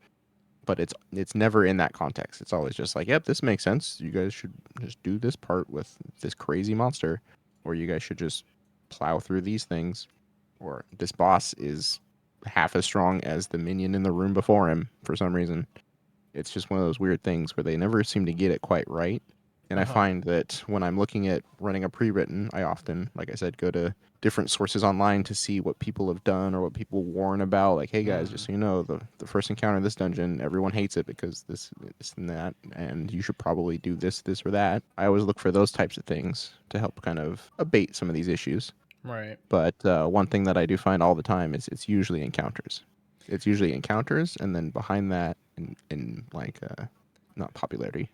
B: But it's never in that context. It's always just like, yep, this makes sense. You guys should just do this part with this crazy monster, or you guys should just plow through these things, or this boss is half as strong as the minion in the room before him for some reason. It's just one of those weird things where they never seem to get it quite right. And I
A: Uh-huh.
B: find that when I'm looking at running a pre-written, I often, like I said, go to different sources online to see what people have done or what people warn about. Like, hey guys, just
A: Mm.
B: so you know, the first encounter in this dungeon, everyone hates it because this and that, and you should probably do this or that. I always look for those types of things to help kind of abate some of these issues.
A: Right.
B: But one thing that I do find all the time is it's usually encounters. It's usually encounters, and then behind that, in like not popularity,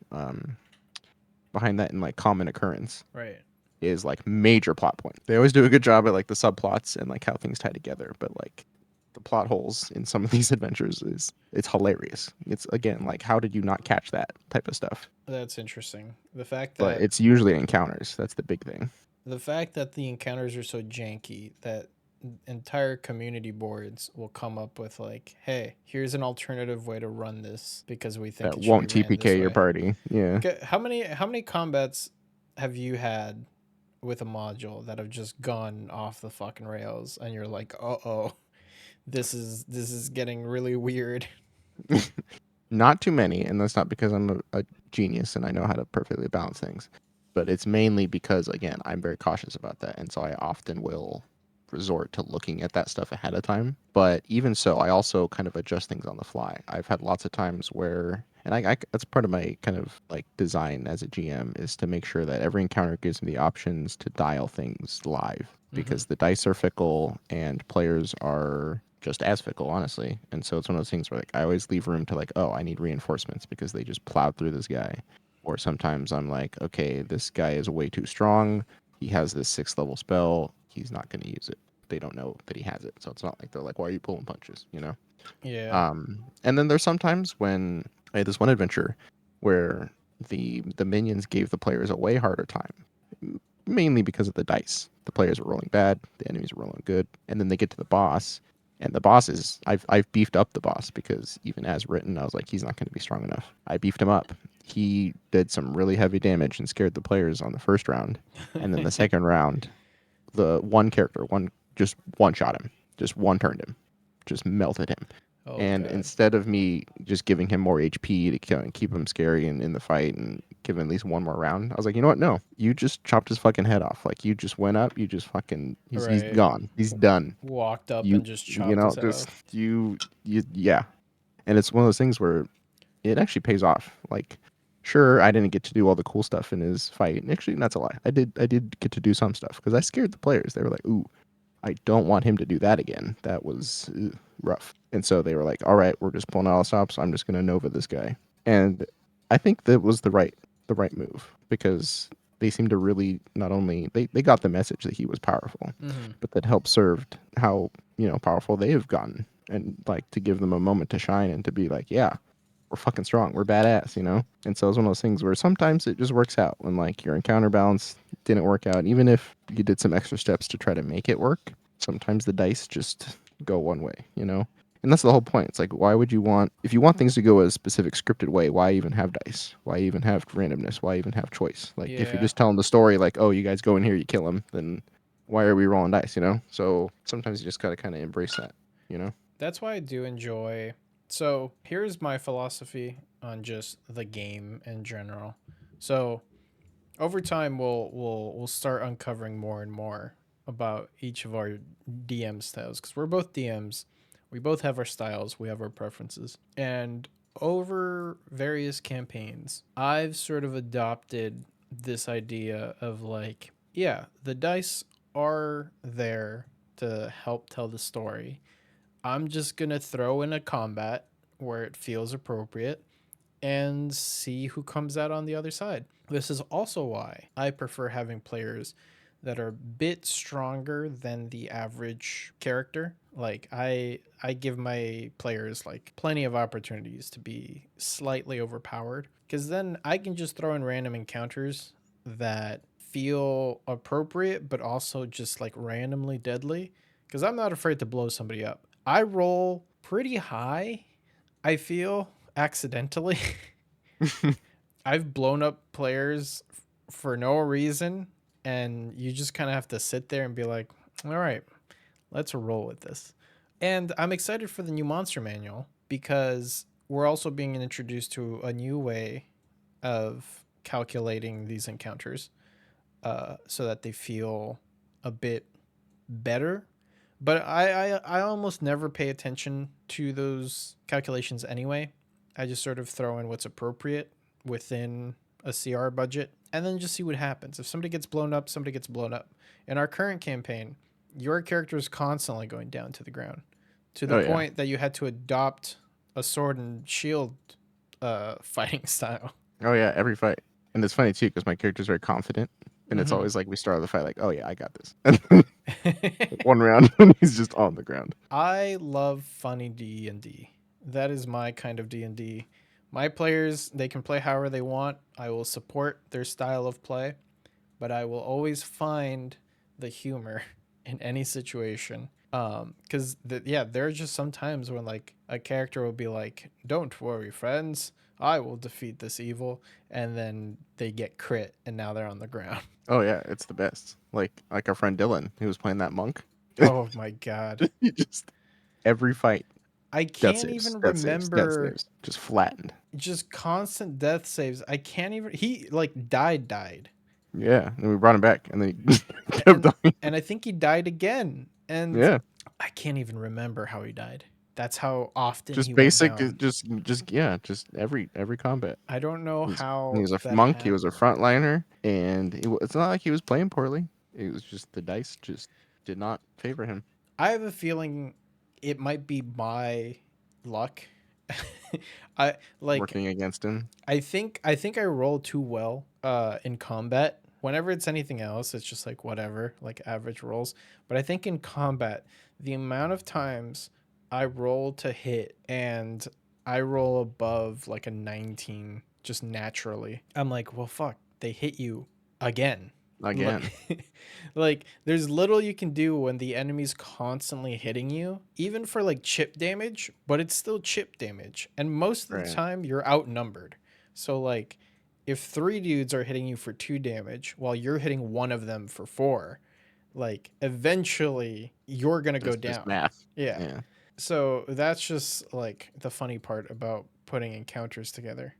B: behind that in like common occurrence
A: Right.
B: is like major plot point. They always do a good job at like the subplots and like how things tie together, but like the plot holes in some of these adventures is it's hilarious. It's again like how did you not catch that type of stuff?
A: That's interesting. The fact
B: But
A: that
B: it's usually encounters. That's the big thing.
A: the encounters are so janky that entire community boards will come up with like, "Hey, here's an alternative way to run this because we think
B: That
A: it should be
B: won't
A: ran this
B: TPK your
A: way."
B: party. Yeah.
A: Okay, how many combats have you had with a module that have just gone off the fucking rails and you're like, "Uh-oh, this is getting really weird."
B: Not too many, and that's not because I'm a genius and I know how to perfectly balance things, but it's mainly because again I'm very cautious about that, and so I often will resort to looking at that stuff ahead of time. But even so, I also kind of adjust things on the fly. I've had lots of times where, and that's part of my kind of like design as a GM is to make sure that every encounter gives me the options to dial things live
A: Mm-hmm.
B: because the dice are fickle and players are just as fickle, honestly. And so it's one of those things where like I always leave room to like, oh, I need reinforcements because they just plowed through this guy. Or sometimes I'm like, okay, this guy is way too strong. He has this 6th level spell. He's not going to use it. They don't know that he has it. So it's not like they're like, why are you pulling punches? You know?
A: Yeah.
B: And then there's sometimes when I had this one adventure where the minions gave the players a way harder time, mainly because of the dice. The players were rolling bad, the enemies were rolling good, and then they get to the boss, and the boss is I've beefed up the boss because even as written, I was like, he's not going to be strong enough. I beefed him up. He did some really heavy damage and scared the players on the first round, and then the second round, the one character just one shot him, just one turned him, just melted him.
A: Oh
B: And
A: god.
B: instead of me just giving him more HP to keep him scary and in the fight and give him at least one more round, I was like, you know what? No, you just chopped his fucking head off. Like you just went up, you just fucking he's
A: Right.
B: gone, he's done.
A: Walked up
B: You
A: and just
B: you
A: chopped his
B: know
A: head
B: just
A: off.
B: you yeah. And it's one of those things where it actually pays off. Like, sure, I didn't get to do all the cool stuff in his fight. Actually, that's a lie. I did get to do some stuff because I scared the players. They were like, "Ooh, I don't want him to do that again. That was rough." And so they were like, "All right, we're just pulling all stops. I'm just gonna Nova this guy." And I think that was the right move because they seemed to really not only they got the message that he was powerful,
A: Mm-hmm.
B: but that helped served how powerful they have gotten and like to give them a moment to shine and to be like, yeah, we're fucking strong. We're badass. And so it's one of those things where sometimes it just works out when like your encounter balance didn't work out. Even if you did some extra steps to try to make it work, sometimes the dice just go one way. And that's the whole point. It's like, why would you want, if you want things to go a specific scripted way, why even have dice? Why even have randomness? Why even have choice? Like, if you're
A: Yeah.
B: just telling the story, like, oh, you guys go in here, you kill him, then why are we rolling dice? So sometimes you just gotta kind of embrace that.
A: That's why I do enjoy. So, here's my philosophy on just the game in general. So, over time we'll start uncovering more and more about each of our DM styles cuz we're both DMs. We both have our styles, we have our preferences. And over various campaigns, I've sort of adopted this idea of like, yeah, the dice are there to help tell the story. I'm just going to throw in a combat where it feels appropriate and see who comes out on the other side. This is also why I prefer having players that are a bit stronger than the average character. Like I give my players like plenty of opportunities to be slightly overpowered, cuz then I can just throw in random encounters that feel appropriate but also just like randomly deadly, cuz I'm not afraid to blow somebody up. I roll pretty high, I feel, accidentally. I've blown up players for no reason, and you just kind of have to sit there and be like, all right, let's roll with this. And I'm excited for the new monster manual because we're also being introduced to a new way of calculating these encounters, so that they feel a bit better. But I almost never pay attention to those calculations anyway. I just sort of throw in what's appropriate within a CR budget and then just see what happens. If somebody gets blown up, somebody gets blown up. In our current campaign, your character is constantly going down to the ground to the
B: Oh yeah.
A: point that you had to adopt a sword and shield fighting style.
B: Oh yeah, every fight. And it's funny too because my character's very confident, and it's
A: Mhm.
B: always like we start the fight like, oh yeah, I got this. And then one round, and he's just on the ground.
A: I love funny D&D. That is my kind of D&D. My players, they can play however they want. I will support their style of play, but I will always find the humor in any situation. Because yeah, there are just some times when like a character will be like, "Don't worry, friends, I will defeat this evil," and then they get crit, and now they're on the ground.
B: Oh yeah, it's the best. Like our friend Dylan, who was playing that monk.
A: Oh my god,
B: He just every fight,
A: I
B: death
A: can't
B: saves,
A: even
B: death saves, death
A: remember
B: saves, just flattened.
A: just constant death saves. I can't even. He like died,
B: Yeah, and we brought him back, and then he kept
A: and
B: dying.
A: and I think he died again, and
B: Yeah,
A: I can't even remember how he died. That's how often he
B: just
A: went
B: basic,
A: down.
B: just yeah, just every combat.
A: I don't know
B: He
A: how
B: was a
A: that
B: monk. He was a
A: happened.
B: frontliner, and it's not like he was playing poorly. It was just the dice just did not favor him.
A: I have a feeling it might be my luck. I like
B: Working against him.
A: I think I roll too well in combat. Whenever it's anything else, it's just like whatever, like average rolls. But I think in combat, the amount of times I roll to hit and I roll above like a 19 just naturally, I'm like, well, fuck, they hit you again.
B: Again.
A: Like, like there's little you can do when the enemy's constantly hitting you, even for like chip damage, but it's still chip damage. And most of the
B: Right.
A: time you're outnumbered. So like if three dudes are hitting you for 2 damage while you're hitting one of them for 4, like eventually you're gonna go
B: It's just
A: down.
B: math.
A: Yeah.
B: Yeah.
A: So that's just like the funny part about putting encounters together.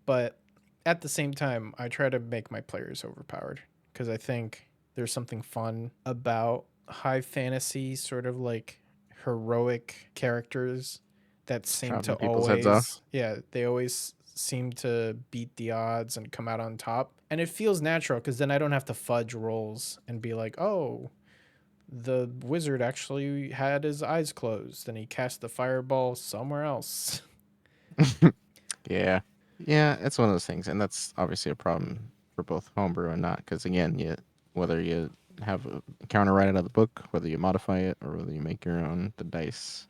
A: But at the same time, I try to make my players overpowered because I think there's something fun about high fantasy, sort of like heroic characters that seem to
B: Chopping people's heads off.
A: always, yeah, they always seem to beat the odds and come out on top. And it feels natural because then I don't have to fudge rolls and be like, oh, the wizard actually had his eyes closed and he cast the fireball somewhere else.
B: Yeah. Yeah, it's one of those things, and that's obviously a problem for both homebrew and not, because again, whether you have a counter right out of the book, whether you modify it, or whether you make your own, the dice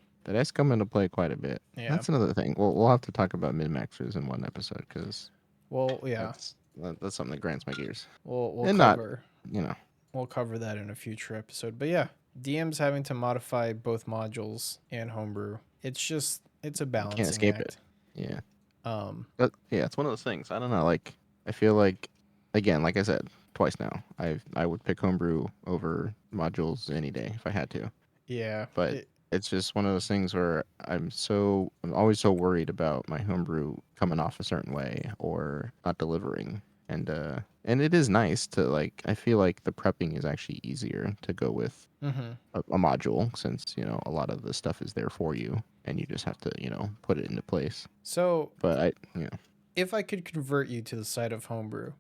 B: come into play quite a bit.
A: Yeah.
B: That's another thing. We'll have to talk about min maxers in one episode because
A: Well, yeah.
B: that's something that grinds my gears,
A: We'll
B: and not
A: cover
B: you know
A: we'll cover that in a future episode. But yeah, DMs having to modify both modules and homebrew. It's a
B: you can't
A: balancing
B: escape it.
A: act.
B: Yeah.
A: Um
B: But yeah, it's one of those things. I don't know. Like, I feel like, again, like I said twice now, I would pick homebrew over modules any day if I had to.
A: yeah,
B: But it's just one of those things where I'm always so worried about my homebrew coming off a certain way or not delivering. And it is nice to like. I feel like the prepping is actually easier to go with
A: mhm.
B: a module since a lot of the stuff is there for you and you just have to put it into place.
A: So,
B: But
A: if I could convert you to the side of homebrew,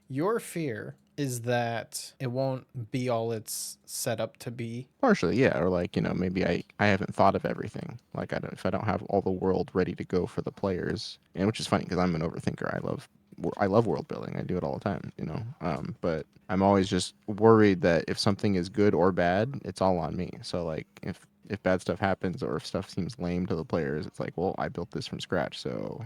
A: your fear is that it won't be all it's set up to be.
B: partially, yeah, or like maybe I haven't thought of everything. Like if I don't have all the world ready to go for the players, and which is funny because I'm an overthinker. I love I love world building. I do it all the time, you know. But I'm always just worried that if something is good or bad, it's all on me. So like if bad stuff happens or if stuff seems lame to the players, it's like, well, I built this from scratch, so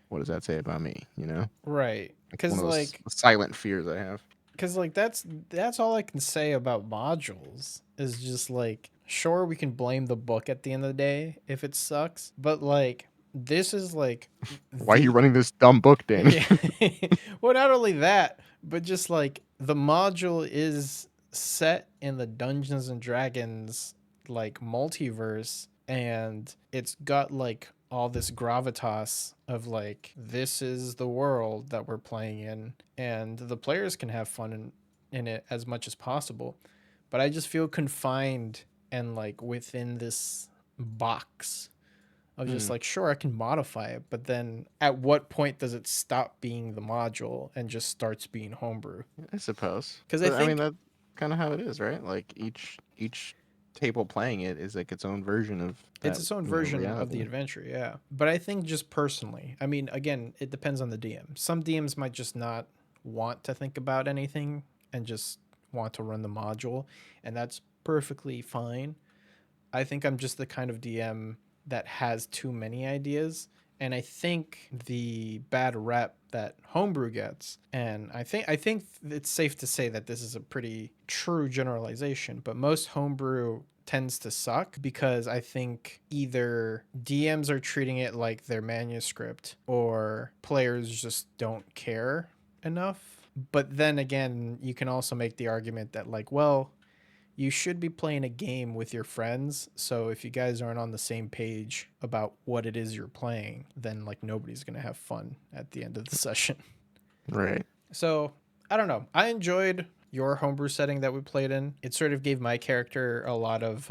B: what does that say about me? You know,
A: Right.
B: it's one
A: Because
B: of those
A: like
B: silent fears I have.
A: that's all I can say about modules is just like sure we can blame the book at the end of the day if it sucks, but like this is like
B: Why are you
A: the
B: running this dumb book, Danny?
A: yeah. Well, not only that, but just like the module is set in the Dungeons and Dragons like multiverse, and it's got like all this gravitas of like this is the world that we're playing in, and the players can have fun in it as much as possible. But I just feel confined and like within this box of just
B: Hmm,
A: like, sure, I can modify it, but then at what point does it stop being the module and just starts being homebrew?
B: I suppose,
A: Because I
B: but I mean
A: think
B: that's kind of how it is, right? Like each table playing it is like its own version of
A: it's
B: that,
A: its own
B: you know,
A: version of the
B: reality.
A: adventure, yeah. But I think just personally, I mean, again, it depends on the DM. Some DMs might just not want to think about anything and just want to run the module, and that's perfectly fine. I think I'm just the kind of DM that has too many ideas. And I think the bad rep that homebrew gets, and I think it's safe to say that this is a pretty true generalization, but most homebrew tends to suck because I think either DMs are treating it like their manuscript or players just don't care enough. But then again, you can also make the argument that like, well, you should be playing a game with your friends. So if you guys aren't on the same page about what it is you're playing, then like nobody's going to have fun at the end of the session.
B: Right.
A: So I don't know. I enjoyed your homebrew setting that we played in. It sort of gave my character a lot of,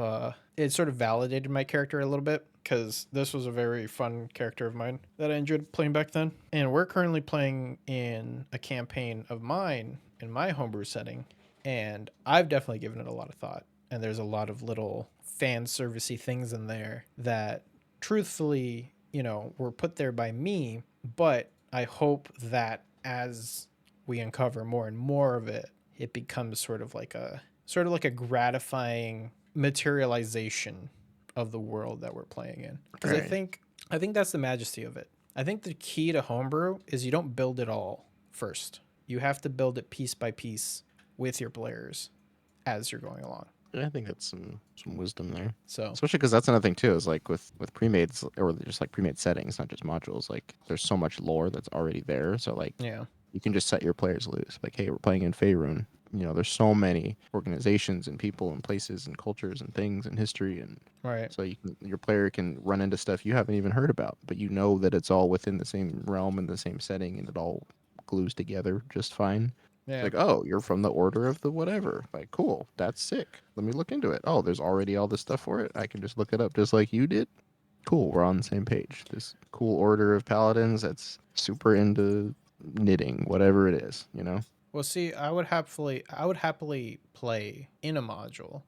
A: it sort of validated my character a little bit because this was a very fun character of mine that I enjoyed playing back then. And we're currently playing in a campaign of mine in my homebrew setting. And I've definitely given it a lot of thought. And there's a lot of little fan servicey things in there that truthfully, were put there by me. But I hope that as we uncover more and more of it, it becomes sort of like a gratifying materialization of the world that we're playing in. Because I
B: Right.
A: think I think that's the majesty of it. I think the key to homebrew is you don't build it all first. You have to build it piece by piece with your players as you're going along.
B: Yeah, I think that's some wisdom there.
A: So
B: Especially because that's another thing too, is like with pre-made or just like pre-made settings, not just modules. Like there's so much lore that's already there, so like
A: yeah,
B: you can just set your players loose. Like, hey, we're playing in Faerun. You know, there's so many organizations and people and places and cultures and things and history, and
A: right.
B: so your player can run into stuff you haven't even heard about, but you know that it's all within the same realm and the same setting, and it all glues together just fine. It's
A: Yeah.
B: like, oh, you're from the order of the whatever. Like, cool, that's sick. Let me look into it. Oh, there's already all this stuff for it. I can just look it up just like you did. Cool, we're on the same page. This cool order of paladins that's super into knitting, whatever it is, you know?
A: Well, see, I would happily play in a module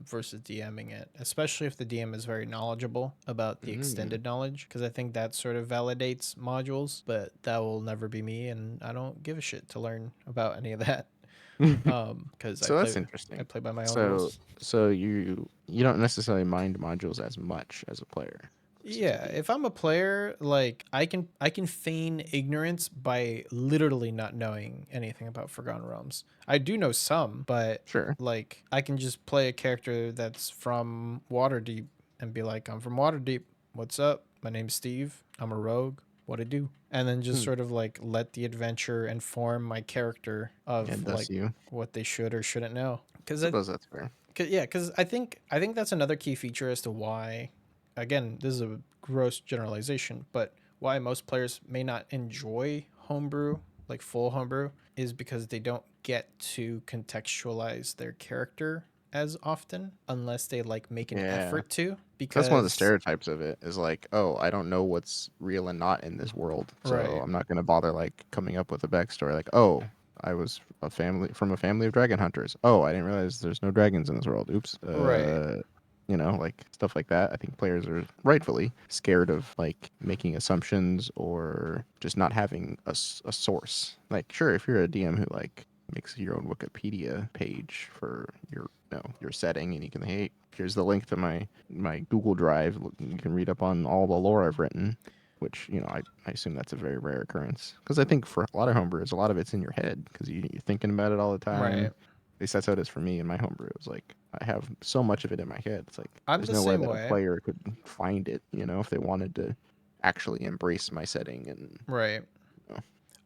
A: versus DMing it, especially if the DM is very knowledgeable about the
B: Mm.
A: extended knowledge, because I think that sort of validates modules. But that will never be me, and I don't give a shit to learn about any of that. Because I
B: So that's
A: play I
B: interesting.
A: play by my own
B: So
A: rules.
B: so you don't necessarily mind modules as much as a player versus a
A: Yeah,
B: DM.
A: if I'm a player, like I can feign ignorance by literally not knowing anything about Forgotten Realms. I do know some, but
B: Sure.
A: like I can just play a character that's from Waterdeep and be like, "I'm from Waterdeep. What's up? My name's Steve. I'm a rogue. What I do?" And then just
B: Hmm.
A: sort of like let the adventure inform my character of
B: And thus
A: like
B: you.
A: what they should or shouldn't know.
B: I
A: Because
B: suppose that's fair.
A: yeah, because I think that's another key feature as to why, again, this is a gross generalization, but why most players may not enjoy homebrew, like full homebrew, is because they don't get to contextualize their character as often unless they like make an
B: Yeah.
A: effort to.
B: That's one of the
A: Because
B: stereotypes of it is like, oh, I don't know what's real and not in this world, so
A: right,
B: I'm not gonna bother like coming up with a backstory. Like, oh, I was from a family of dragon hunters. Oh, I didn't realize there's no dragons in this world. Oops.
A: right.
B: you know, like stuff like that. I think players are rightfully scared of like making assumptions or just not having a source. Like, sure, if you're a DM who like makes your own Wikipedia page for your, you know, your setting, and you can, hey, here's the link to my Google Drive. You can read up on all the lore I've written, which, you know, I assume that's a very rare occurrence, because I think for a lot of homebrewers, a lot of it's in your head because you're thinking about it all the time.
A: Right.
B: At least that's how it is for me in my homebrew. It's like I have so much of it in my head. It's like
A: I'm
B: there's
A: the
B: no way
A: same
B: that a
A: way.
B: player could find it, you know, if they wanted to actually embrace my setting and,
A: Right.
B: you know.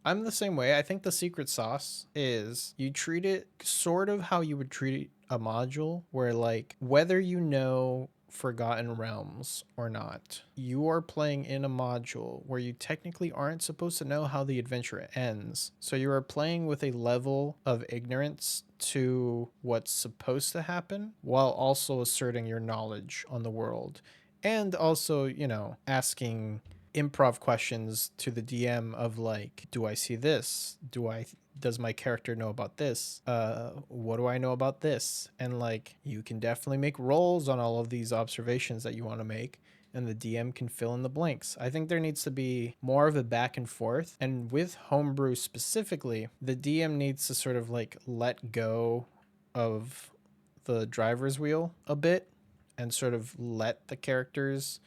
A: I'm the same way. I think the secret sauce is you treat it sort of how you would treat a module, where, like, whether you know Forgotten Realms or not, you are playing in a module where you technically aren't supposed to know how the adventure ends. So you are playing with a level of ignorance to what's supposed to happen while also asserting your knowledge on the world. And also, you know, asking improv questions to the DM of, like, do I see this? Does my character know about this? What do I know about this? And, like, you can definitely make rolls on all of these observations that you want to make, and the DM can fill in the blanks. I think there needs to be more of a back and forth. And with homebrew specifically, the DM needs to sort of like let go of the driver's wheel a bit and sort of let the characters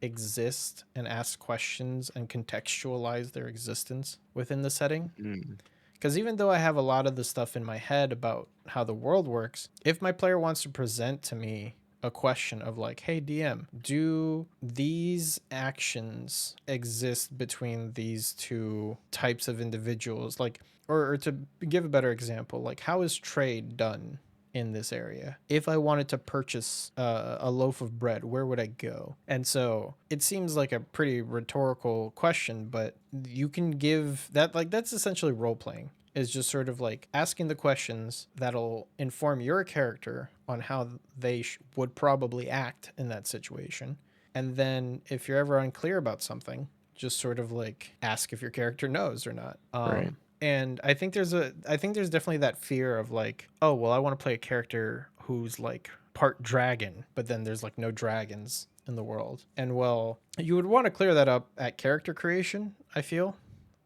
A: exist and ask questions and contextualize their existence within the setting.
B: Mm.
A: Because even though I have a lot of the stuff in my head about how the world works, if my player wants to present to me a question of, like, hey, DM, do these actions exist between these two types of individuals? Like, or to give a better example, like, how is trade done in this area? If I wanted to purchase a loaf of bread, where would I go? And so it seems like a pretty rhetorical question, but you can give that, like, that's essentially role playing, is just sort of like asking the questions that'll inform your character on how they would probably act in that situation. And then if you're ever unclear about something, just sort of like ask if your character knows or not.
B: Right.
A: And I think there's definitely that fear of, like, oh, well, I want to play a character who's like part dragon, but then there's like no dragons in the world. And, well, you would want to clear that up at character creation, I feel.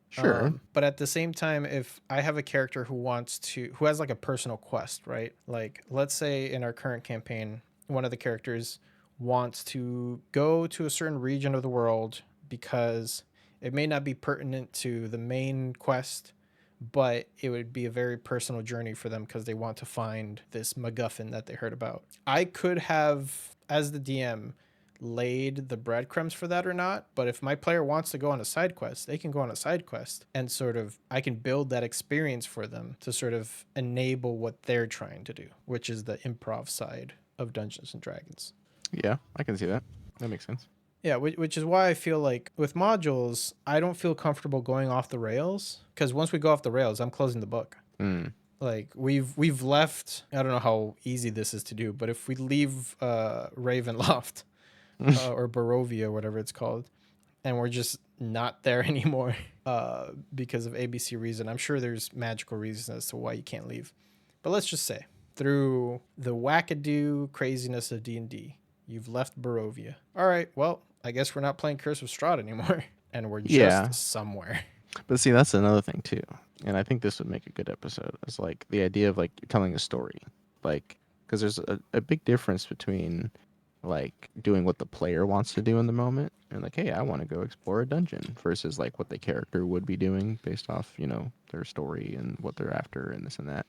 B: Sure.
A: But at the same time, if I have a character who has like a personal quest, right? Like, let's say in our current campaign, one of the characters wants to go to a certain region of the world because it may not be pertinent to the main quest, but it would be a very personal journey for them because they want to find this MacGuffin that they heard about. I could have, as the DM, laid the breadcrumbs for that or not, but if my player wants to go on a side quest, they can go on a side quest, and sort of I can build that experience for them to sort of enable what they're trying to do, which is the improv side of Dungeons and Dragons.
B: Yeah, I can see that. That makes sense.
A: Yeah, which is why I feel like with modules, I don't feel comfortable going off the rails, because once we go off the rails, I'm closing the book.
B: Mm.
A: Like, we've left. I don't know how easy this is to do, but if we leave Ravenloft or Barovia, whatever it's called, and we're just not there anymore because of ABC reason, I'm sure there's magical reasons as to why you can't leave. But let's just say, through the wackadoo craziness of D&D, you've left Barovia. All right, well, I guess we're not playing Curse of Strahd anymore, and we're
B: Yeah.
A: just somewhere.
B: But see, that's another thing too. And I think this would make a good episode. It's like the idea of like telling a story. Like, because there's a big difference between like doing what the player wants to do in the moment and like, hey, I want to go explore a dungeon versus like what the character would be doing based off, you know, their story and what they're after and this and that.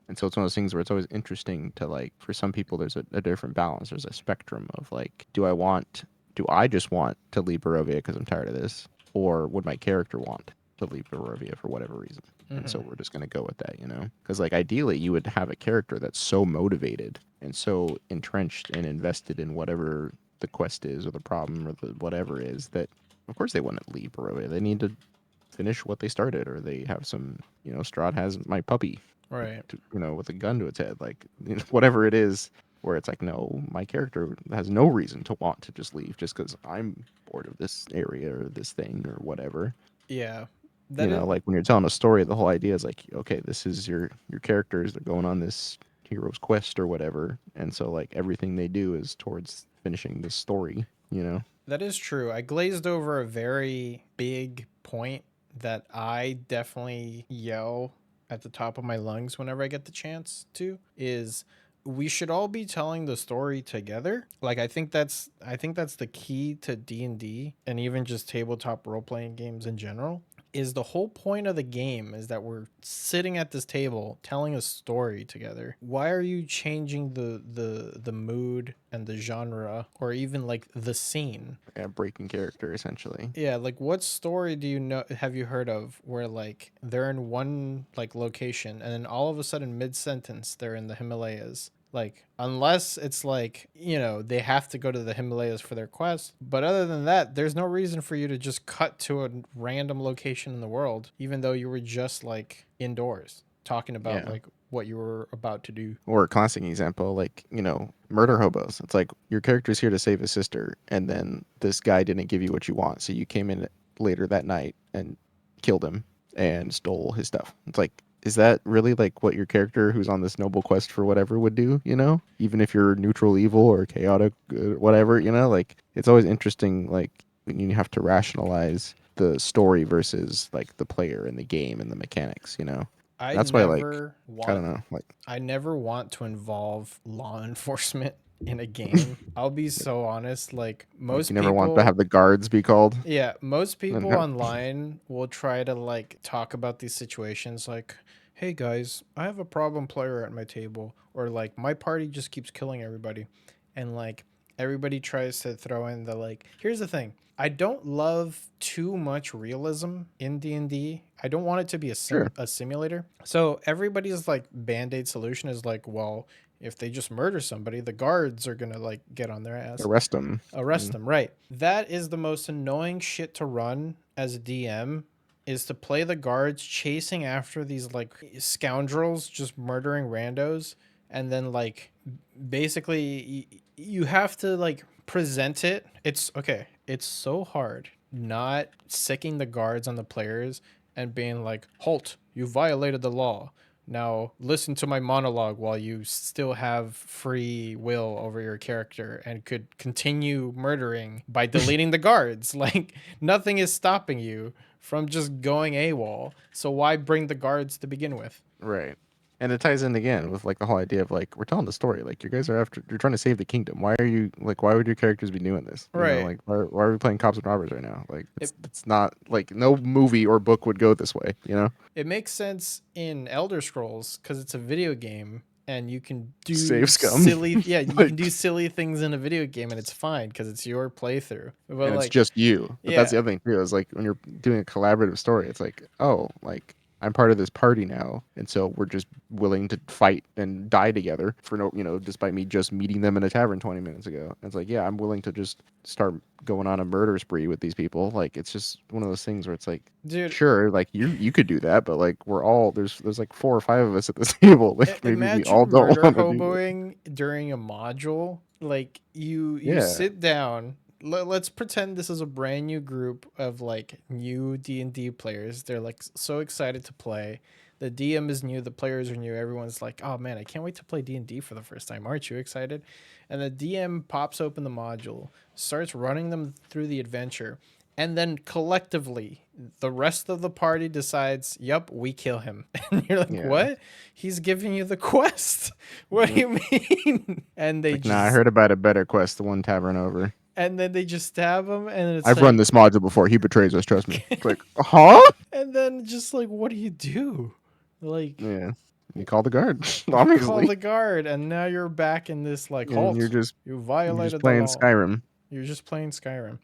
B: And so it's one of those things where it's always interesting to like, for some people, there's a different balance. There's a spectrum of like, do I just want to leave Barovia because I'm tired of this? Or would my character want to leave Barovia for whatever reason? And so we're just going to go with that, you know? Because like ideally you would have a character that's so motivated and so entrenched and invested in whatever the quest is or the problem or the whatever is that of course they wouldn't leave Barovia. They need to finish what they started, or they have some, you know, Strahd has my puppy,
A: Right.
B: you know, with a gun to its head, like, you know, whatever it is, where it's like, no, my character has no reason to want to just leave just because I'm bored of this area or this thing or whatever.
A: Yeah.
B: You
A: That
B: know,
A: is.
B: like when you're telling a story, the whole idea is like, okay, this is your characters. They're going on this hero's quest or whatever, and so like everything they do is towards finishing the story, you know.
A: That is true. I glazed over a very big point that I definitely yell at the top of my lungs whenever I get the chance to is we should all be telling the story together. Like I think that's the key to D&D and even just tabletop role-playing games in general. Is the whole point of the game is that we're sitting at this table telling a story together. Why are you changing the mood and the genre or even like the scene?
B: Yeah, breaking character essentially.
A: Yeah, like what story do you know have you heard of where like they're in one like location and then all of a sudden mid sentence they're in the Himalayas? Like unless it's like, they have to go to the Himalayas for their quest, but other than that, there's no reason for you to just cut to a random location in the world even though you were just like indoors talking about
B: Yeah.
A: like what you were about to do.
B: Or a classic example, like, murder hobos. It's like your character's here to save his sister, and then this guy didn't give you what you want, so you came in later that night and killed him and stole his stuff. It's like, is that really like what your character who's on this noble quest for whatever would do, Even if you're neutral evil or chaotic good, whatever, like it's always interesting, like when you have to rationalize the story versus like the player and the game and the mechanics.
A: I
B: That's why, like,
A: never
B: I
A: want
B: don't know, like,
A: I never want to involve law enforcement in a game. I'll be so honest. Like
B: like
A: most
B: you never want to
A: people,
B: have the guards be called.
A: yeah, most
B: And
A: people online will try to like talk about these situations like, hey guys, I have a problem player at my table, or like my party just keeps killing everybody. And like everybody tries to throw in the like, here's the thing. I don't love too much realism in D&D. I don't want it to be
B: sure,
A: a simulator. So everybody's like band-aid solution is like, well, if they just murder somebody, the guards are going to like get on their ass.
B: arrest them.
A: Arrest them, right. That is the most annoying shit to run as a DM is to play the guards chasing after these like scoundrels just murdering randos and then like basically you have to like present it. It's okay. It's so hard not sicking the guards on the players and being like, "Halt, you violated the law. Now listen to my monologue while you still have free will over your character and could continue murdering by deleting the guards. Like nothing is stopping you from just going AWOL. So why bring the guards to begin with?"
B: Right. And it ties in again with like the whole idea of like we're telling the story. Like you guys you're trying to save the kingdom. Why would your characters be doing this?
A: Right.
B: Like why are we playing cops and robbers right now? Like
A: It
B: it's not like no movie or book would go this way.
A: it makes sense in Elder Scrolls because it's a video game and you can do
B: Save scum.
A: silly you can
B: Like,
A: do silly things in a video game and it's fine because it's your playthrough. But
B: and it's
A: like,
B: just you. But that's
A: yeah,
B: the other thing too, is like when you're doing a collaborative story, it's like, oh, like I'm part of this party now, and so we're just willing to fight and die together for despite me just meeting them in a tavern 20 minutes ago. And it's like, yeah, I'm willing to just start going on a murder spree with these people. Like it's just one of those things where it's like,
A: dude,
B: sure, like you could do that, but like we're all there's like 4 or 5 of us at this table. Like maybe we all
A: imagine
B: don't
A: murder
B: want to do that.
A: hoboing during a module. Like you
B: Yeah,
A: sit down. Let's pretend this is a brand new group of like new D&D players. They're like so excited to play. The DM is new, the players are new. Everyone's like, "Oh man, I can't wait to play D&D for the first time. Aren't you excited?" And the DM pops open the module, starts running them through the adventure, and then collectively the rest of the party decides, "Yep, we kill him." And you're like,
B: yeah.
A: "What? He's giving you the quest. What do
B: Mhm.
A: you mean?" And they
B: Like, nah, I
A: just
B: heard about a better quest, the one tavern over.
A: and then they just stab him and it's
B: I've run
A: like
B: this module before. He betrays us. Trust me. It's like, huh?
A: and then just like what do you do? Like
B: Yeah. You call the guard,
A: you call
B: obviously,
A: the guard and now you're back in this like
B: and
A: halt. You
B: you're just
A: violated the
B: playing
A: law.
B: Skyrim.
A: You're just playing Skyrim.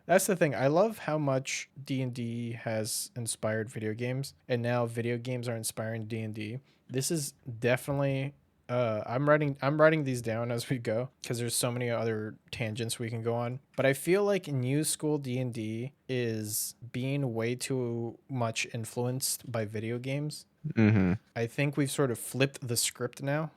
A: That's the thing. I love how much D&D has inspired video games and now video games are inspiring D&D. This is definitely I'm writing these down as we go because there's so many other tangents we can go on. But I feel like new school D&D is being way too much influenced by video games.
B: Mm-hmm.
A: I think we've sort of flipped the script now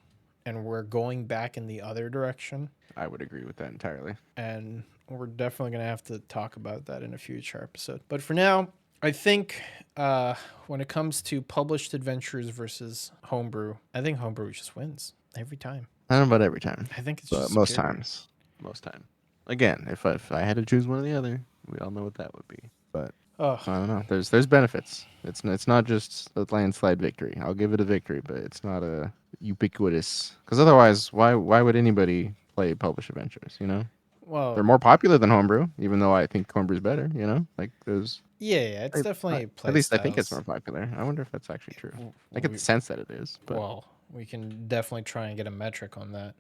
A: and we're going back in the other direction.
B: I would agree with that entirely.
A: And we're definitely going to have to talk about that in a future episode. But for now, I think when it comes to published adventures versus homebrew, I think homebrew just wins every time.
B: I don't know about every time,
A: I think it's
B: but
A: just
B: most
A: superior.
B: times. Most time. Again, if I had to choose one or the other, we all know what that would be. But
A: Oh,
B: I don't know. There's benefits. It's not just a landslide victory. I'll give it a victory, but it's not a ubiquitous. Because otherwise, why would anybody play published adventures? You know, they're
A: well,
B: more popular than homebrew, even though I think homebrew's better. You know, like there's
A: yeah, it's definitely
B: at
A: play
B: least I think it's
A: styles.
B: more popular. I wonder if that's actually true. I get the
A: We,
B: sense that it is, but
A: well, we can definitely try and get a metric on that.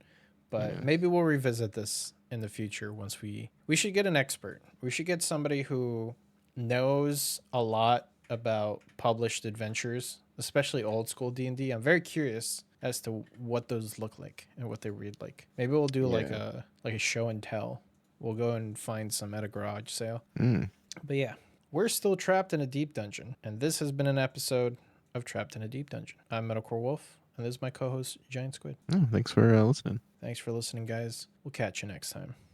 A: But
B: yeah.
A: maybe we'll revisit this in the future once we should get an expert. We should get somebody who knows a lot about published adventures, especially old school D&D. I'm very curious as to what those look like and what they read like. Maybe we'll do
B: Yeah.
A: like a show and tell. We'll go and find some at a garage sale.
B: Mm.
A: But yeah, we're still trapped in a deep dungeon, and this has been an episode of Trapped in a Deep Dungeon. I'm Metalcore Wolf, and this is my co-host Giant Squid.
B: Oh, thanks for listening.
A: Thanks for listening, guys. We'll catch you next time.